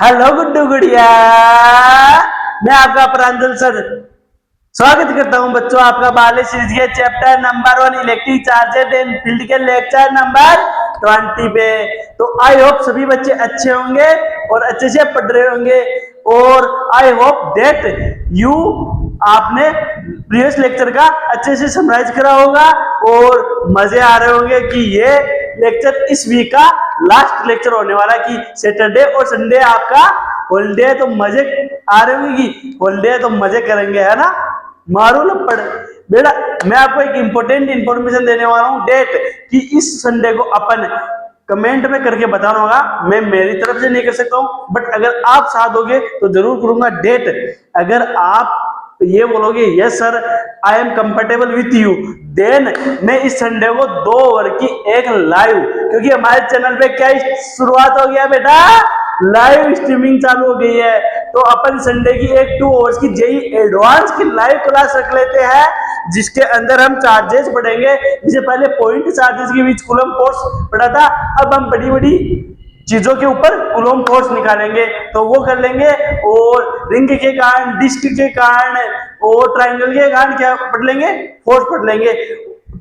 Hello Guddu गुड़िया। मैं आपका प्रांजल सर स्वागत करता हूं बच्चों आपका बाले सीरीज के chapter number 1 electric charges and field के लेक्चर नंबर 20 पे। तो आई होप सभी बच्चे अच्छे होंगे और अच्छे से पढ़ रहे होंगे और आई होप दैट यू आपने प्रीवियस लेक्चर का अच्छे से समराइज करा होगा और मजे आ रहे होंगे कि ये लेक्चर इस वीक का लास्ट लेक्चर होने वाला कि सैटरडे और संडे आपका हॉलीडे। तो मजे आ रहे होंगे कि हॉलीडे तो मजे करेंगे, है ना। मारो लपड़ बेटा। मैं आपको एक इंपॉर्टेंट इंफॉर्मेशन देने वाला हूं डेट कि इस संडे को अपन कमेंट में करके बताना होगा। मैं मेरी तरफ से नहीं कर सकता हूं बट अगर आप साथ दोगे तो जरूर करूंगा डेट। अगर आप ये बोलोगे yes sir I am comfortable with you then मैं इस संडे को 2 ओवर की एक लाइव, क्योंकि हमारे चैनल पे क्या शुरुआत हो गया बेटा, लाइव स्ट्रीमिंग चालू हो गई है। तो अपन संडे की एक 2 ओवर्स की जेई एडवांस की लाइव क्लास रख लेते हैं जिसके अंदर हम चार्जेस पढ़ेंगे। जिसे पहले पॉइंट चार्जेस के बीच कूलम फोर्स पढ़ा था, अब हम बड़ी बड़ी चीजों के ऊपर कूलम फोर्स निकालेंगे तो वो कर लेंगे। और रिंग के कारण, डिस्क के कारण और ट्राइंगल के कारण क्या पढ़ लेंगे, फोर्स पढ़ लेंगे।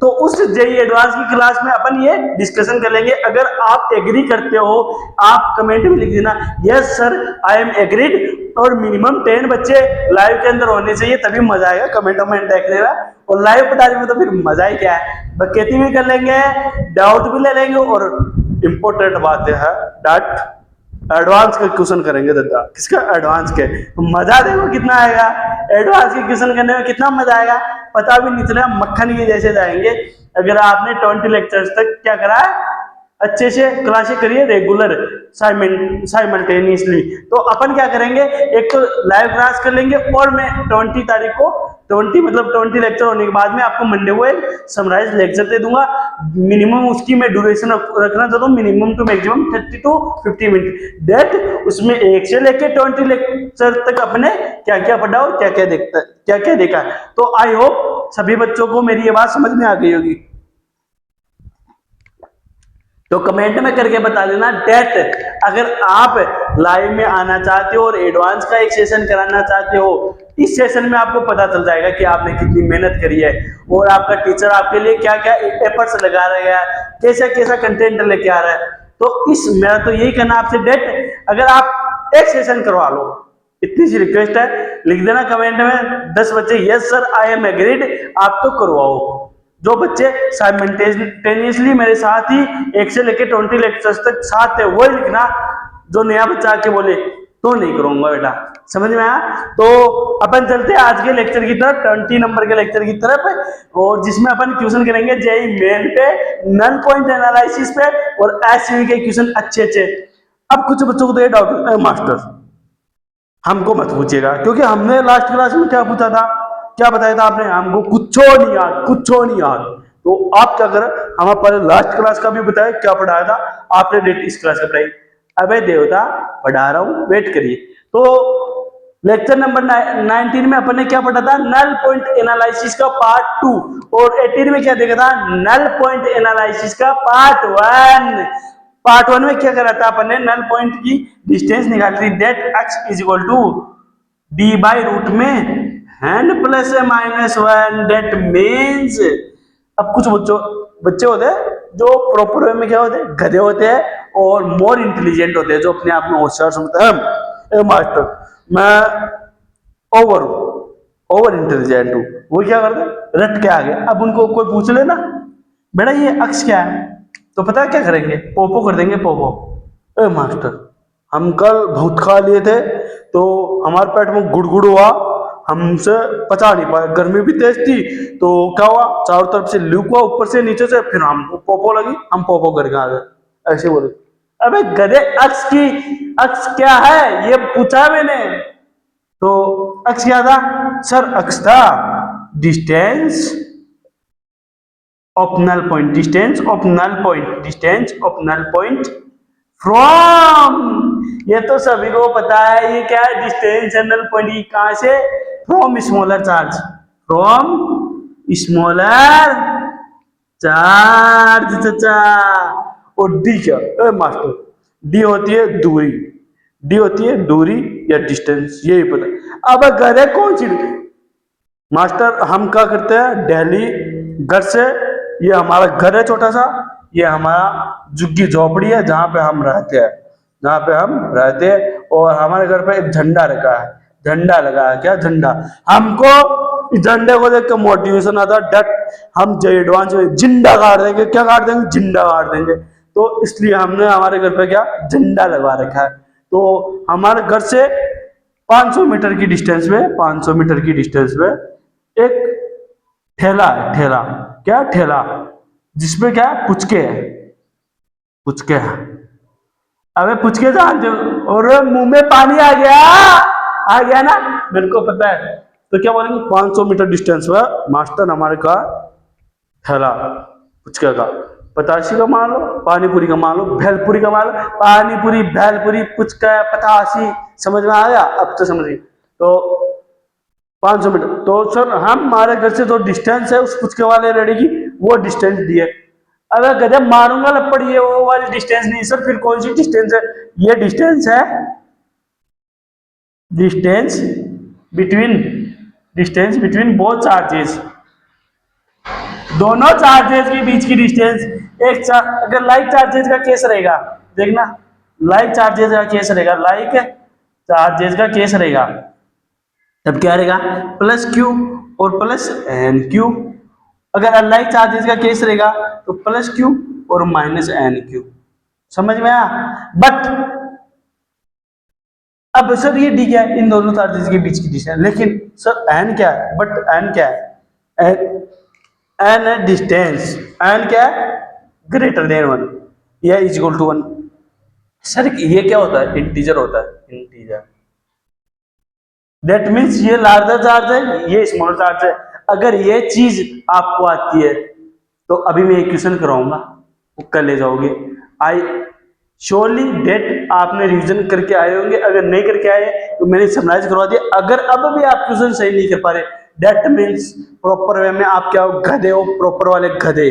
तो उस जेई एडवांस की क्लास में अपन ये डिस्कशन कर लेंगे। अगर आप एग्री करते हो आप कमेंट में लिख देना yes sir I M agreed और मिनिमम 10 बच्चे लाइव के अंदर होने चाहिए तभी मजा आएगा कमेंट में देखने में। और लाइव पढ़ाने में तो फिर मजा ही क्या है, बकेती भी कर लेंगे, डाउट भी ले लेंगे और इंपॉर्टेंट बात है डाट एडवांस के क्वेश्चन करेंगे। दादा किसका एडवांस के, तो मजा देखो कितना आएगा। एडवांस के क्वेश्चन करने में कितना मजा आएगा पता भी नहीं चलेगा, मक्खन के जैसे जाएंगे। अगर आपने 20 लेक्चर्स तक क्या करा है अच्छे से क्लासेस करिए रेगुलर साइमल्टेनियसली। तो अपन क्या करेंगे, एक तो लाइव क्लास कर लेंगे और मैं 20 तारीख को 20 लेक्चर होने के बाद में आपको मंडे को एक समराइज लेक्चर दे दूंगा। मिनिमम उसकी मैं ड्यूरेशन रखना चाहता हूँ minimum to maximum 30 to 50 minute date. उसमें 1 से लेके 20 लेक्चर तक अपने क्या क्या पढ़ा और क्या क्या देखा। तो आई होप सभी बच्चों को मेरी ये बात समझ में आ गई होगी। तो कमेंट में करके बता देना डेट। अगर आप लाइव में आना चाहते हो और एडवांस का एक सेशन कराना चाहते हो, इस सेशन में आपको पता चल जाएगा कि आपने कितनी मेहनत करी है और आपका टीचर आपके लिए क्या क्या एफर्ट्स लगा रहा है, कैसा कैसा कंटेंट लेके आ रहा है। तो इस मेरा तो यही कहना आपसे डेट, अगर आप एक सेशन करवा लो, इतनी सी रिक्वेस्ट है, लिख देना कमेंट में 10 बच्चे yes sir I M agreed, आप तो करवाओ। जो बच्चे साइमल्टेनियसली मेरे साथ ही 1 से लेके 20 लेक्चर्स तक साथ थे वो लिखना। जो नया बच्चा आके बोले तो नहीं करूंगा बेटा, समझ में आया। तो अपन चलते हैं आज के लेक्चर की तरफ, 20 नंबर के लेक्चर की तरफ, और जिसमें अपन क्वेश्चन करेंगे जेई मेन पे, नल पॉइंट एनालिसिस पे और एसयूवी के क्वेश्चन अच्छे अच्छे। अब कुछ बच्चों को तो ये डाउट है मास्टर हमको मत पूछिएगा, क्योंकि हमने लास्ट क्लास में क्या पूछा था, क्या बताया था आपने, हमको कुछ नहीं याद, कुछ नहीं याद। तो आप क्या करें, हम पहले लास्ट क्लास का भी बताया क्या पढ़ाया था आपने, डेट इस क्लास का पढ़ाई। अबे देवता पढ़ा रहा हूं वेट करिए। तो लेक्चर नंबर 19 में अपन ने क्या पढ़ा था, नल पॉइंट एनालिसिस का पार्ट 2, और 18 में क्या देखा था, नल पॉइंट एनालिसिस का पार्ट 1। पार्ट 1 में क्या करा था अपन ने, नल पॉइंट की डिस्टेंस निकाली थी, that x is equal to d by root में हैंड प्लस -1 दैट मीन्स। अब कुछ बच्चे होते हैं जो प्रॉपर वे में क्या होते हैं, गधे होते हैं और मोर इंटेलिजेंट होते हैं, जो अपने आप में होशियार समझते हैं मास्टर मैं ओवर इंटेलिजेंट हूँ। वो क्या करते हैं रट के आ गए। अब उनको कोई पूछ लेना बेटा ये अक्स क्या है, तो पता है क्या करेंगे, पोपो कर देंगे पोपो। मास्टर हम कल बहुत खा लिए थे तो हमारे पेट में गुड़गुड़ हुआ, हमसे पचा नहीं पाए, गर्मी भी तेज थी तो क्या हुआ, चारों तरफ से लीक हुआ ऊपर से नीचे से, फिर हम पोपो लगी, हम पोपो करके आ गए। ऐसे बोले। अबे गधे अक्स क्या है ये पूछा मैंने, तो अक्स क्या था सर, अक्स था distance of null point, distance of null point from. ये तो सभी को पता है ये क्या है, डिस्टेंस नल पॉइंट कहां से, from smaller charge, from smaller charge चाचा। और डी क्या मास्टर, डी होती है दूरी, डी होती है दूरी या डिस्टेंस, यही पता। अब गधे कौन सी मास्टर, हम क्या करते हैं दिल्ली घर से, ये हमारा घर है छोटा सा, ये हमारा झुग्गी झोपड़ी है जहाँ पे हम रहते हैं, जहाँ पे हम रहते हैं। और हमारे घर पे एक झंडा रखा है, झंडा लगा है, क्या झंडा। हमको इस झंडे को देख के मोटिवेशन आता है, डट हम एडवांस में झंडा गाड़ देंगे, क्या गाड़ देंगे, झंडा गाड़ देंगे। तो इसलिए हमने हमारे घर पे क्या झंडा लगवा रखा है। तो हमारे घर से 500 मीटर की डिस्टेंस में, 500 मीटर की डिस्टेंस में एक ठेला है, ठेला, क्या ठेला, जिसमें क्या पुचके है, पुचके है। अबे पुचके जानते हो, और मुंह में पानी आ गया ना, मेरे को पता है। तो क्या बोलेंगे 500 मीटर डिस्टेंस में मास्टर हमारे का ठेला पुचके का, पतासी का मान लो, पानी पूरी का मान लो, भेलपुरी का मान लो, पानी पूरी भेलपुरी पुचका पतासी, समझ में आ गया, अब तो समझिए। तो 500 मीटर, तो सर हम हमारे घर से जो डिस्टेंस है उस पुचके वाले रेडी की, वो डिस्टेंस दिए। अगर गधे मारूंगा लपड़, ये वो वाली डिस्टेंस नहीं सर, फिर कौन सी डिस्टेंस है, ये डिस्टेंस है, डिस्टेंस बिटवीन बोथ चार्जेस, दोनों चार्जेस के बीच की डिस्टेंस। अगर लाइक चार्जेस का केस रहेगा, देखना लाइक चार्जेस का केस रहेगा, लाइक चार्जेस का केस रहेगा, तब क्या रहेगा प्लस क्यू और प्लस एन क्यू। अगर अनलाइक चार्जेस का केस रहेगा तो प्लस क्यू और माइनस एन क्यू, समझ में आया। बट अब सर ये डी क्या है, इन दोनों चार्जेस के बीच की डिस्टेंस, लेकिन सर एन क्या है, बट एन क्या है, एन है डिस्टेंस, एन क्या है ग्रेटर देन 1 या इज इक्वल टू 1। सर ये क्या होता है, इंटीजर होता है, इंटीजर। दैट मीन्स ये लार्जर चार्ज है, ये स्मॉल चार्ज है। अगर ये चीज आपको आती है तो अभी मैं क्वेश्चन कराऊंगा, वो कर ले जाओगे। आई श्योरली डेट आपने रिवीजन करके आए होंगे, अगर नहीं करके आए तो मैंने समराइज करवा दिया। अगर अब भी आप क्वेश्चन सही नहीं कर पा रहे, दैट मीन्स प्रॉपर वे में आप क्या हो, गधे हो, प्रॉपर वाले गधे,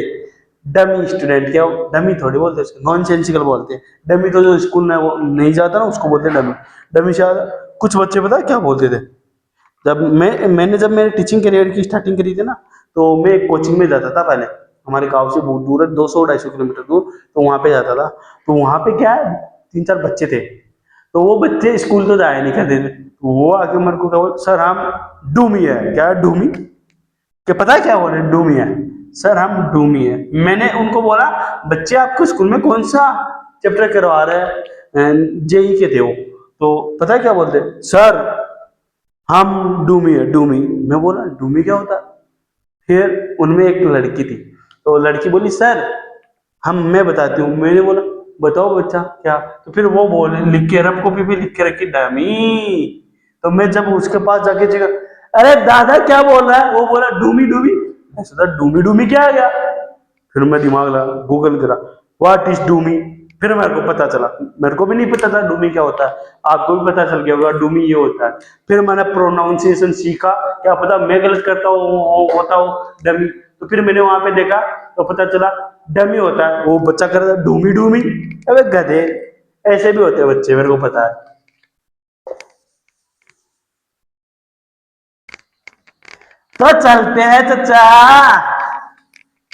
डमी स्टूडेंट। क्या हो, डमी थोड़ी बोलते हैं, नॉन सेंसिकल बोलते हैं। डमी तो जो स्कूल में वो नहीं जाता ना, उसको बोलते हैं डमी। डमी शायद कुछ बच्चे पता क्या बोलते थे, जब मैंने मेरे टीचिंग करियर की स्टार्टिंग करी थी ना, तो मैं कोचिंग में जाता था पहले, हमारे गांव से बहुत दूर है, 200-250 किलोमीटर दूर। तो वहां पे जाता था, तो वहां पे क्या है 3-4 बच्चे थे, तो वो बच्चे स्कूल तो जाया नहीं करते थे। तो वो आके मेरे को क्या बोल, सर हम डूमी है, क्या डूमी, क्या पता है क्या बोले, डूमी है सर, हम डूमी है। मैंने उनको बोला बच्चे आपको स्कूल में कौन सा चैप्टर करवा रहे हैं, जेई के थे वो, तो पता है क्या बोलते, सर हम डूमी है, डूमी। मैं बोला डूमी क्या होता है। फिर उनमें एक लड़की थी, तो लड़की बोली सर मैं बताती हूँ। मैंने बोला बताओ बच्चा क्या, तो फिर वो बोले लिख के रफ कॉपी पे लिख के रखी डमी। तो मैं जब उसके पास जाके जगह, अरे दादा क्या बोल रहा है, वो बोला डूमी डूमी। मैं सोचा डूमी डूमी क्या आ गया, फिर मैं दिमाग लगा गूगल करा व्हाट इज डूमी, फिर मेरे को पता चला, मेरे को भी नहीं पता था डूमी क्या होता है, आपको भी पता चल गया होगा डूमी ये होता है। फिर मैंने प्रोनाउंसिएशन सीखा, क्या पता मैं गलत करता हूँ, होता हूँ डमी। तो फिर मैंने वहां पे देखा तो पता चला डमी होता है, वो बच्चा कर रहा है डूमी डूमी। अबे गधे, ऐसे भी होते हैं बच्चे, मेरे को पता है। तो चलते हैं चाचा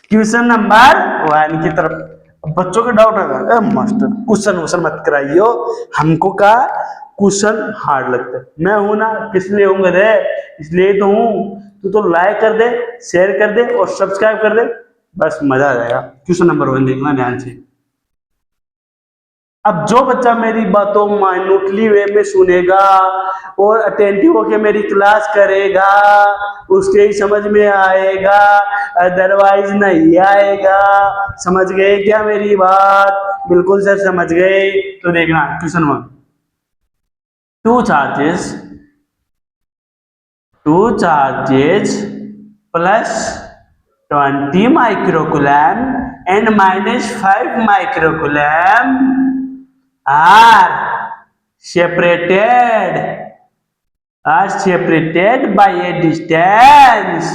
क्वेश्चन नंबर 1 की तरफ। बच्चों के डाउट है मास्टर क्वेश्चन वोश्चन मत कराइयो, हमको का क्वेश्चन हार्ड लगता है। मैं हूं ना, किस लिए हूँ गधे, इसलिए तो हूँ। तू तो लाइक कर दे, शेयर कर दे और सब्सक्राइब कर दे, बस मजा आ जाएगा। क्वेश्चन नंबर 1 देखना ध्यान से। अब जो बच्चा मेरी बातों माइन्यूटली वे में सुनेगा और अटेंटिव होकर मेरी क्लास करेगा, उसके ही समझ में आएगा, अदरवाइज नहीं आएगा। समझ गए क्या मेरी बात, बिल्कुल सर समझ गए। तो देखना question 1, two charges plus 20 microcoulomb and -5 microcoulomb are separated by a distance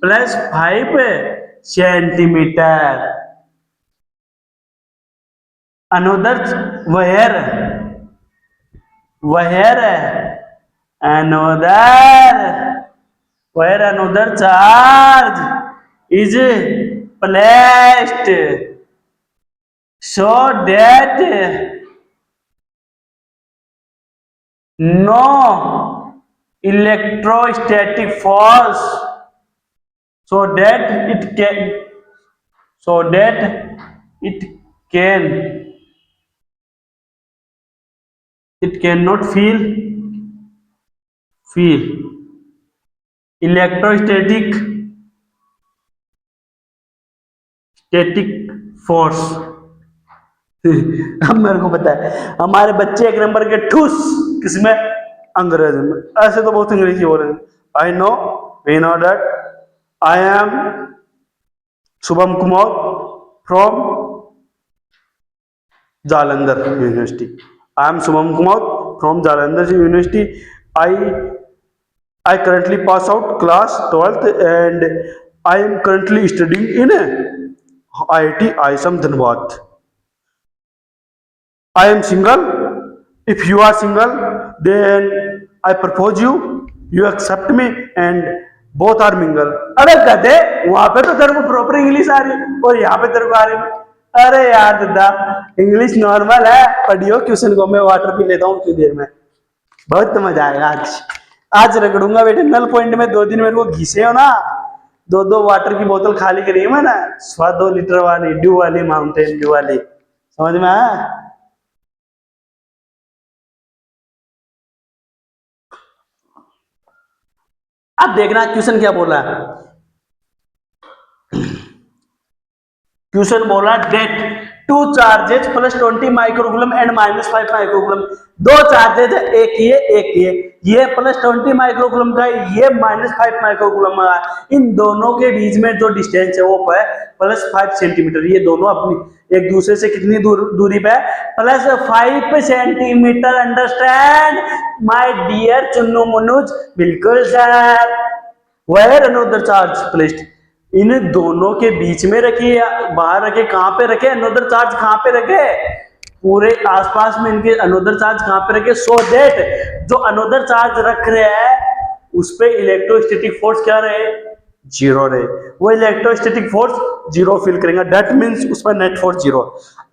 plus 5 centimeter। Another where where another where another charge is placed so that no electrostatic force so that it can so that it can it cannot feel electrostatic static force अब मेरे को पता है हमारे बच्चे एक number के ठूस किसमें अंग्रेजी में ऐसे तो बहुत अंग्रेजी हो रहे हैं I know we know that I am Shubham Kumar from Jalandhar university I am Shubham Kumar from Jalandhar university I currently pass out class 12th and I am currently studying in IIT ISM Dhanbad. I am single. If you are single, then I propose you. You accept me and both are mingle. अरे कहते वहां पे तो तेरे को proper English आ रही और यहाँ पे तेरे को आ रही अरे यार दादा इंग्लिश नॉर्मल है पढ़ियो ट्यूशन को मैं वाटर पी लेता हूँ कुछ देर में बहुत मजा आएगा आज रगड़ूंगा बेटे नल पॉइंट में 2 दिन मेरे को घिसे हो ना 2 वाटर की बोतल खाली करी है मैंने 2 लीटर वाली ड्यू वाली माउंटेन ड्यू वाली समझ में आया अब देखना क्वेश्चन क्या बोला क्वेश्चन बोला that 2 charges plus 20 microcoulomb and minus 5 microcoulomb 2 charges है एक ये प्लस 20 माइक्रोकूलम का ये माइनस 5 माइक्रोकूलम का इन दोनों के बीच में जो डिस्टेंस है वो है प्लस 5 सेंटीमीटर ये दोनों अपनी एक दूसरे से कितनी दूरी पे plus 5 centimetre understand my dear चुन्नू मुन्नूज बिल्कुल sir where another charge placed in दोनों के बीच में रखिए बाहर रखे कहां पे रखे अनदर चार्ज कहां पे रखे पूरे आसपास में इनके अनदर चार्ज कहां पे रखे सो दैट जो अनदर चार्ज रख रहे हैं उस पे इलेक्ट्रोस्टैटिक फोर्स क्या रहे जीरो रहे वो इलेक्ट्रोस्टैटिक फोर्स जीरो फील करेंगे दैट मींस उसमें नेट फोर्स जीरो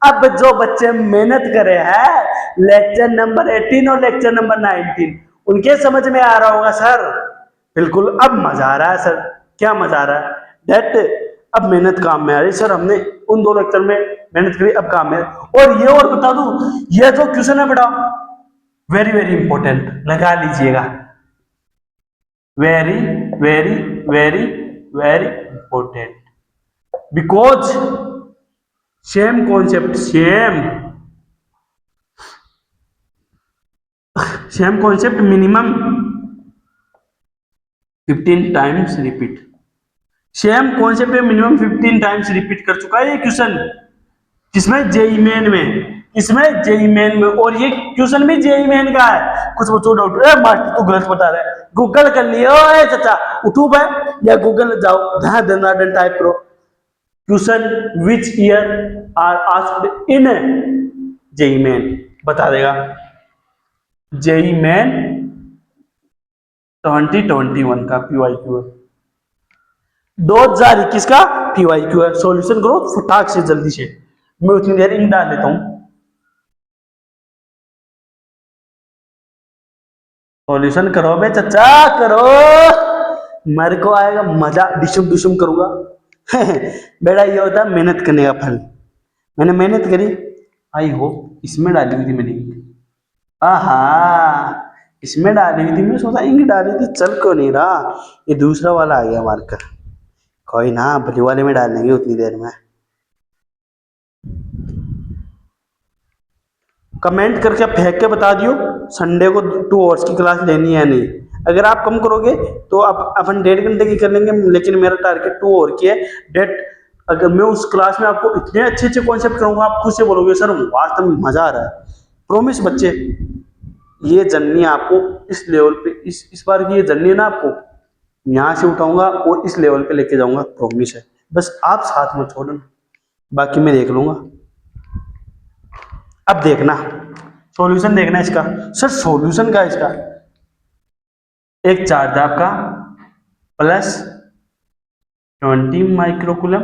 अब जो बच्चे मेहनत करे हैं लेक्चर नंबर 18 और लेक्चर नंबर 19 उनके समझ में आ रहा होगा सर बिल्कुल अब मजा आ रहा है सर क्या मजा आ रहा है डेट अब मेहनत काम में आ रही सर हमने उन 2 लेक्चर में मेहनत करी अब काम में और ये और बता दूं ये जो क्वेश्चन है बेटा वेरी वेरी इंपॉर्टेंट लगा लीजिएगा very very very very important because same concept same concept minimum 15 times repeat same concept में मिनिमम 15 टाइम्स रिपीट कर चुका है ये क्वेश्चन किसमें जेई मेन में इसमें जेई मेन में और ये क्वेश्चन भी जेई मेन का है कुछ बच्चों डाउट मास्टर तू गलत बता रहा है गूगल कर लियो चाचा यूट्यूब है या गूगल जाओ जहां धनाडन टाइप करो question which year are asked in JEE Main बता देगा जेई मेन 2021 का पीवाईक्यू है 2021 का पीवाईक्यू है सॉल्यूशन करो फटाक से जल्दी से मैं उतनी देर इन डाल देता हूं सॉल्यूशन करो बे चचा करो मेरे को आएगा मजा डिशुम डिशुम करूंगा बेटा ये होता है मेहनत करने का फल मैंने मेहनत करी आई होप इसमें डाली हुई थी मैंने आहा इसमें डाली हुई थी मैं सोचा इंक डाली थी चल क्यों नहीं रहा ये दूसरा वाला आ गया मार्कर कोई ना ब्लू वाले में डाल लेंगे उतनी देर में कमेंट करके फेंक के बता दियो संडे को 2 आवर्स की क्लास लेनी है नहीं अगर आप कम करोगे तो आप अपन 1.5 घंटे की कर लेंगे लेकिन मेरा टारगेट 2 आवर की है डेट अगर मैं उस क्लास में आपको इतने अच्छे अच्छे कॉन्सेप्ट कराऊंगा आप खुद से बोलोगे सर वास्तव में मजा आ रहा है प्रॉमिस बच्चे ये जर्नी आपको इस लेवल पे इस बार की ये जर्नी है ना आपको यहाँ से उठाऊंगा और इस लेवल पे लेके जाऊंगा प्रॉमिस है बस आप साथ में छोड़ना बाकी मैं देख लूंगा अब देखना सॉल्यूशन देखना इसका। सर सॉल्यूशन का इसका एक चार्ज आपका प्लस 20 माइक्रोकूलम,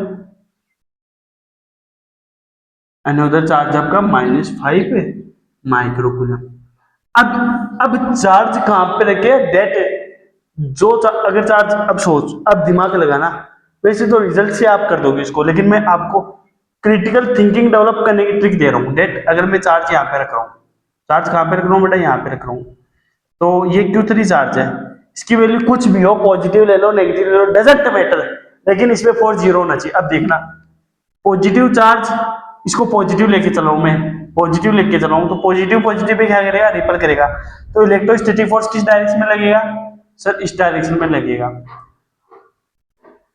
अनदर चार्ज आपका -5 माइक्रोकूलम। अब चार्ज कहां पे रखे, डेट जो अगर चार्ज, अब सोच, अब दिमाग लगाना, वैसे तो रिजल्ट से आप कर दोगे इसको, लेकिन मैं आपको क्रिटिकल थिंकिंग डेवलप करने की ट्रिक दे रहा हूँ। डेट अगर मैं चार्ज यहाँ पे रख रहा हूँ, चार्ज कहाँ पे रख रहा हूँ बेटा, यहाँ पे रख रहा हूँ, तो ये Q3 चार्ज है, इसकी वैल्यू कुछ भी हो, पॉजिटिव ले लो नेगेटिव ले लो, डजंट मैटर, लेकिन इसमें फोर्स जीरो होना चाहिए। अब देखना पॉजिटिव चार्ज, इसको पॉजिटिव लेके चला हूं मैं, पॉजिटिव लेके चला हूं, तो पॉजिटिव पॉजिटिव पे क्या करेगा, रिपल करेगा, तो इलेक्ट्रोस्टैटिक फोर्स किस डायरेक्शन में लगेगा सर, इस डायरेक्शन में लगेगा।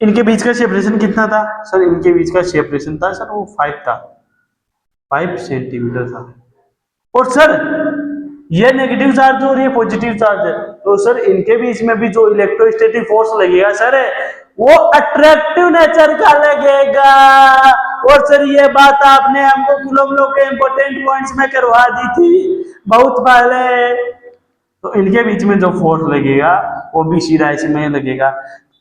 इनके बीच का सेपरेशन कितना था सर, इनके बीच का सेपरेशन था सर वो 5 था, 5 सेंटीमीटर था। और सर ये नेगेटिव चार्ज और ये पॉजिटिव चार्ज है, तो सर इनके बीच में भी जो इलेक्ट्रोस्टैटिक फोर्स लगेगा सर वो अट्रैक्टिव नेचर का लगेगा। और सर ये बात आपने हमको कूलम लॉ के इंपॉर्टेंट पॉइंट्स में करवा दी थी बहुत पहले। तो इनके बीच में जो फोर्स लगेगा वो भी इसी डायरेक्शन में लगेगा।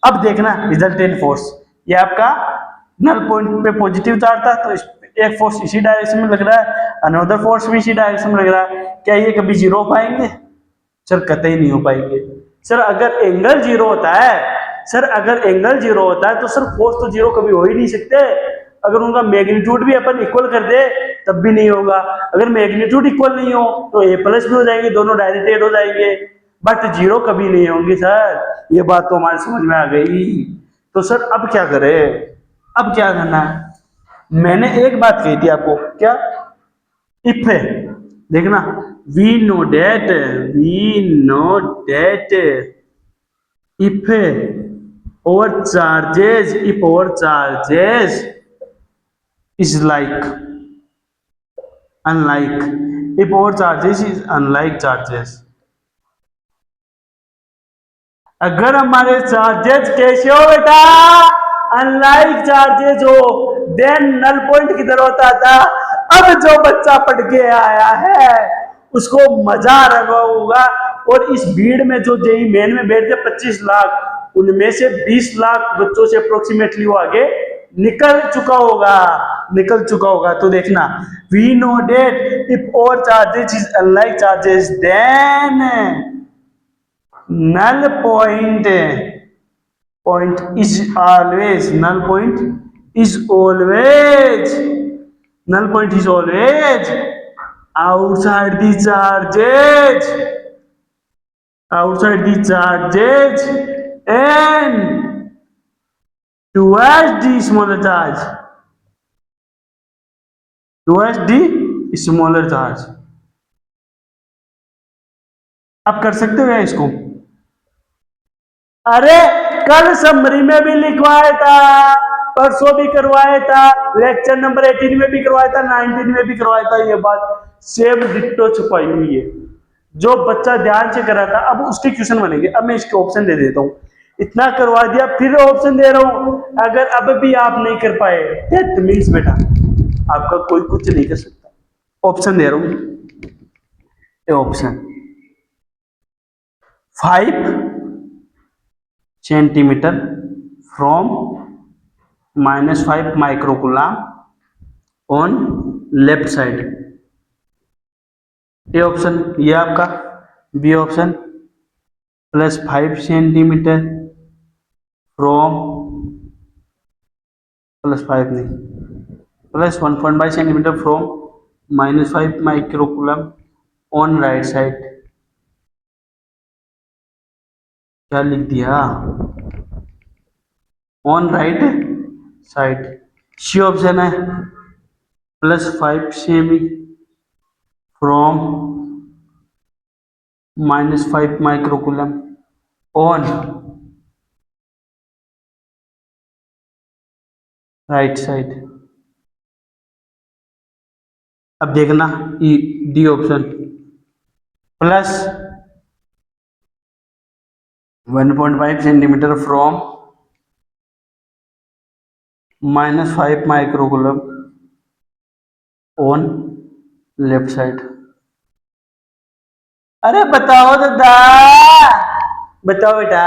अब देखना रिजल्टेंट फोर्स, ये आपका नल पॉइंट पे पॉजिटिव चार्ज था, तो एक फोर्स इसी डायरेक्शन में लग रहा है, अनदर फोर्स भी इसी डायरेक्शन में लग रहा है। क्या ये कभी जीरो हो पाएंगे सर, कतई नहीं हो पाएंगे। सर अगर एंगल जीरो होता है, सर अगर एंगल जीरो होता है तो सर फोर्स तो जीरो कभी हो ही नहीं सकते। अगर उनका मैग्नीट्यूड भी अपन इक्वल कर दे तब भी नहीं होगा। अगर मैग्नीट्यूड इक्वल नहीं हो तो ए प्लस भी हो जाएंगे, दोनों डायरेक्ट ऐड हो जाएंगे, बट जीरो कभी नहीं होंगे सर। ये बात तो हमारे समझ में आ गई। तो सर अब क्या करें, अब क्या करना है, मैंने एक बात कही थी आपको, क्या, इफ है, देखना we know that if our charges, if our charges is like unlike, if our charges is unlike charges, अगर हमारे चार्जेस कैसे हो बेटा, अनलाइक चार्जेस हो, देन नल पॉइंट किधर होता था। अब जो बच्चा पढ़ के आया है उसको मजा आ रहा होगा। और इस भीड़ में जो जेई मेन में बैठते 25 लाख, उनमें से 20 लाख बच्चों से अप्रोक्सीमेटली वो आगे निकल चुका होगा। तो देखना we know that if our charges is unlike charges then null point is always outside the charges and towards the smaller charge, आप कर सकते हो क्या इसको। अरे कल समरी में भी लिखवाया था, परसों भी करवाया था, लेक्चर नंबर 18 में भी करवाया था, 19 में भी करवाया था। ये बात सेम डिट्टो छुपाई हुई है, जो बच्चा ध्यान से करा था अब उसके क्वेश्चन बनेंगे। अब मैं इसके ऑप्शन दे देता हूँ, इतना करवा दिया फिर ऑप्शन दे रहा हूँ। अगर अब भी आप नहीं कर पाए दैट मींस बेटा आपका कोई कुछ नहीं कर सकता। ऑप्शन दे रहा हूँ, option 5 centimetre from -5 microcoulomb on left side, A option ये आपका। बी ऑप्शन +5 सेंटीमीटर फ्रॉम +5 नहीं +1.5 centimetre from -5 microcoulomb on right side. क्या लिख दिया, on right side. C option है +5 cm from -5 microcoulomb on right side. अब देखना D option +1.5 centimetre from -5 microcoulomb on left side. अरे बताओ दादा, बताओ बेटा,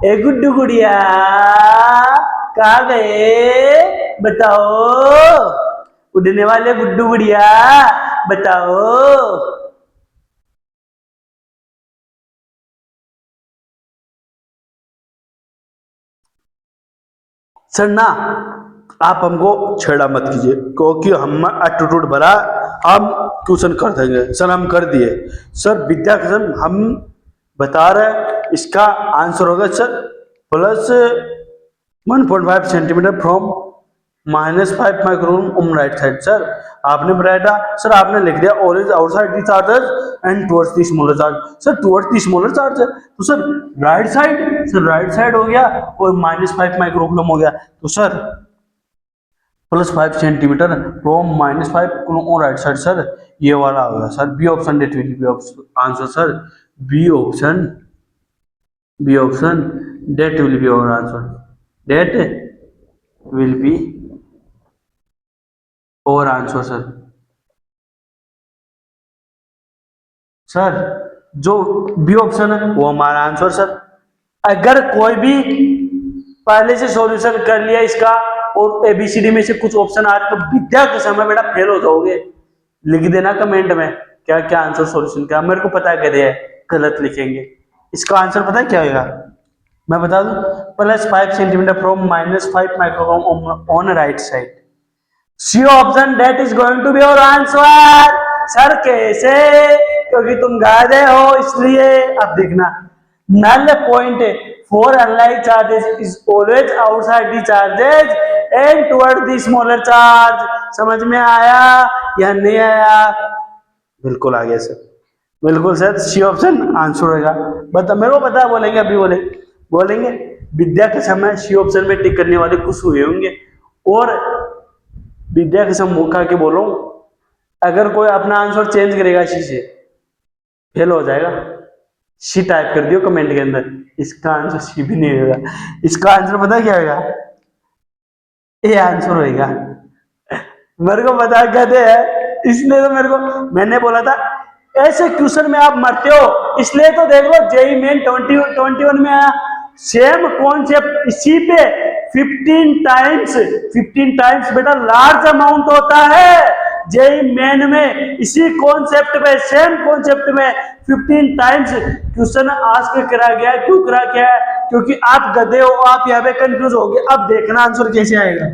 ए गुड्डू गुड़िया कहाँ गए, बताओ, उड़ने वाले गुड्डू गुड़िया बताओ। सर ना, आप हमको छेड़ा मत कीजिए, क्योंकि हम एटीट्यूड भरा हम ट्यूशन कर देंगे। सर हम कर दिए सर, विद्या कसम हम बता रहे हैं, इसका आंसर होगा sir plus 1.5 centimetre from -5 micron on right side. Sir आपने बताया था, सर आपने लिख दिया orange outside the charges and towards the smaller charge. Sir towards the smaller charge है तो sir right side, sir right side हो गया और -5 माइक्रोकूलम हो गया, तो sir +5 centimetre from -5 coulomb on right side. Sir ये वाला होगा sir B option, that will B answer. Sir B option, B option that will be our answer, that will be our answer. Sir जो B option है वो हमारा answer. Sir अगर कोई भी पहले से सॉल्यूशन कर लिया इसका और एबीसीडी में से कुछ ऑप्शन आ रहे तो विद्या के समय बेटा फेल हो जाओगे। लिख देना कमेंट में क्या क्या आंसर सॉल्यूशन क्या, मेरे को पता कर दिया है, गलत लिखेंगे। इसका आंसर पता है क्या होगा, मैं बता दूं, +5 centimetre from -5 micron on right side. C option that is going to be your answer. Sir कैसे, क्योंकि तुम गाधे हो इसलिए। अब देखना, null point for unlike charges is always outside the charges and toward the smaller charge. समझ में आया या नहीं आया? बिल्कुल आ गया सर, बिल्कुल सर, सी ऑप्शन आंसर होगा। बता, मेरे को पता है बोलेंगे, अभी बोलेंगे विद्या के समय सी ऑप्शन में टिक करने वाले कुछ हुए होंगे। और विद्या के समय मुखा के बोलो, अगर कोई अपना आंसर चेंज करेगा इसी से फेल हो जाएगा। सी टाइप कर दियो कमेंट के अंदर, इसका आंसर सी भी नहीं होगा। इसका आंसर पता क्या होगा, ए आंसर होगा। मेरे को पता कहते हैं, इसलिए तो मेरे को, मैंने बोला था ऐसे क्वेश्चन में आप मरते हो, इसलिए तो देख लो जेई मेन 21 में आया सेम कॉन्सेप्ट, इसी पे 15 टाइम्स बेटा लार्ज अमाउंट होता है। जेई मेन में इसी कॉन्सेप्ट पे, सेम कॉन्सेप्ट में 15 टाइम्स क्वेश्चन आस्क करा गया। क्यों करा गया है? क्योंकि आप गधे हो, आप यहाँ पे कंफ्यूज हो गए। अब देखना आंसर कैसे आएगा।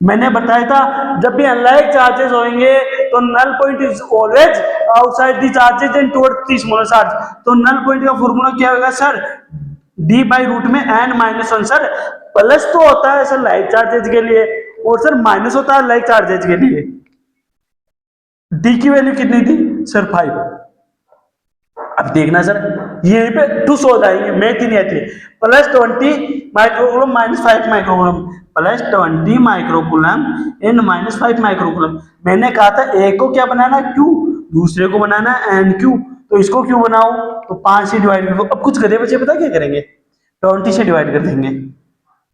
मैंने बताया था जब भी अनलाइक चार्जेस होंगे तो null point is always outside the charges and towards the smaller charge. तो नल पॉइंट का फॉर्मूला क्या होगा सर, d/रूट में n-1। सर प्लस तो होता है सर लाइक चार्जेज के लिए और सर माइनस होता है लाइक चार्जेज के लिए। डी की वैल्यू कितनी थी सर 5। अब देखना सर यहीं पे टूस हो जाएंगे, मैथ ही नहीं आती। +20 माइक्रोकूलम -5 माइक्रोकूलम, +20 माइक्रोकूलम इन -5 माइक्रोकूलम। मैंने कहा था एक को क्या बनाना क्यू, दूसरे को बनाना एन क्यू, तो इसको क्यू बनाओ तो 5 से डिवाइड कर दो। अब कुछ गधे बच्चे पता क्या करेंगे, 20 से डिवाइड कर देंगे।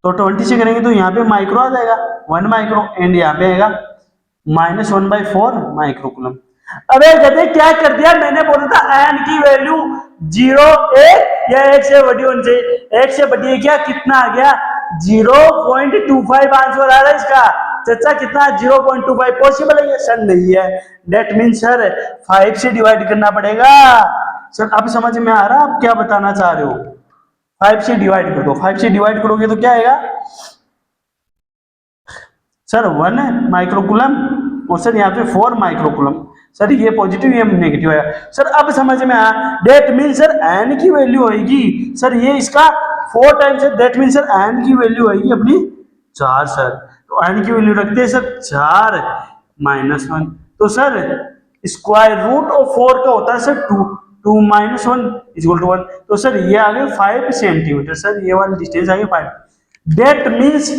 तो 20 से करेंगे तो यहाँ पे माइक्रो आ जाएगा 1 माइक्रो एंड यहाँ पे आएगा -1/4 माइक्रोकूलम। अबे गधे क्या कर दिया, मैंने बोला था एन की वैल्यू 0 1 या 1 से बड़ी होनी चाहिए, 1 से बड़ी है क्या, कितना आ गया 0.25 आंसर आ रहा है इसका। चचा कितना 0.25 पॉसिबल है? सर नहीं है, डेट मीन सर 5 से डिवाइड करना पड़ेगा। सर अब समझ में आ रहा आप क्या बताना चाह रहे हो? 5 से डिवाइड कर दो, 5 से डिवाइड करोगे तो क्या आएगा सर 1 माइक्रोकूलम और सर यहाँ पे 4 माइक्रोकूलम। सर ये पॉजिटिव ये नेगेटिव है। सर अब समझ में आया, डेट मीन सर एन की वैल्यू होगी सर ये इसका 4 टाइम्स है, डेट मीन सर एन की वैल्यू होगी अपनी 4। सर तो एन की वैल्यू रखते हैं सर 4 -1। तो सर स्क्वायर रूट ऑफ 4 का होता है सर 2 -1 = 1। तो सर ये आ गए 5 सेंटीमीटर। सर ये वाली डिस्टेंस आ गई 5। डेट मीन्स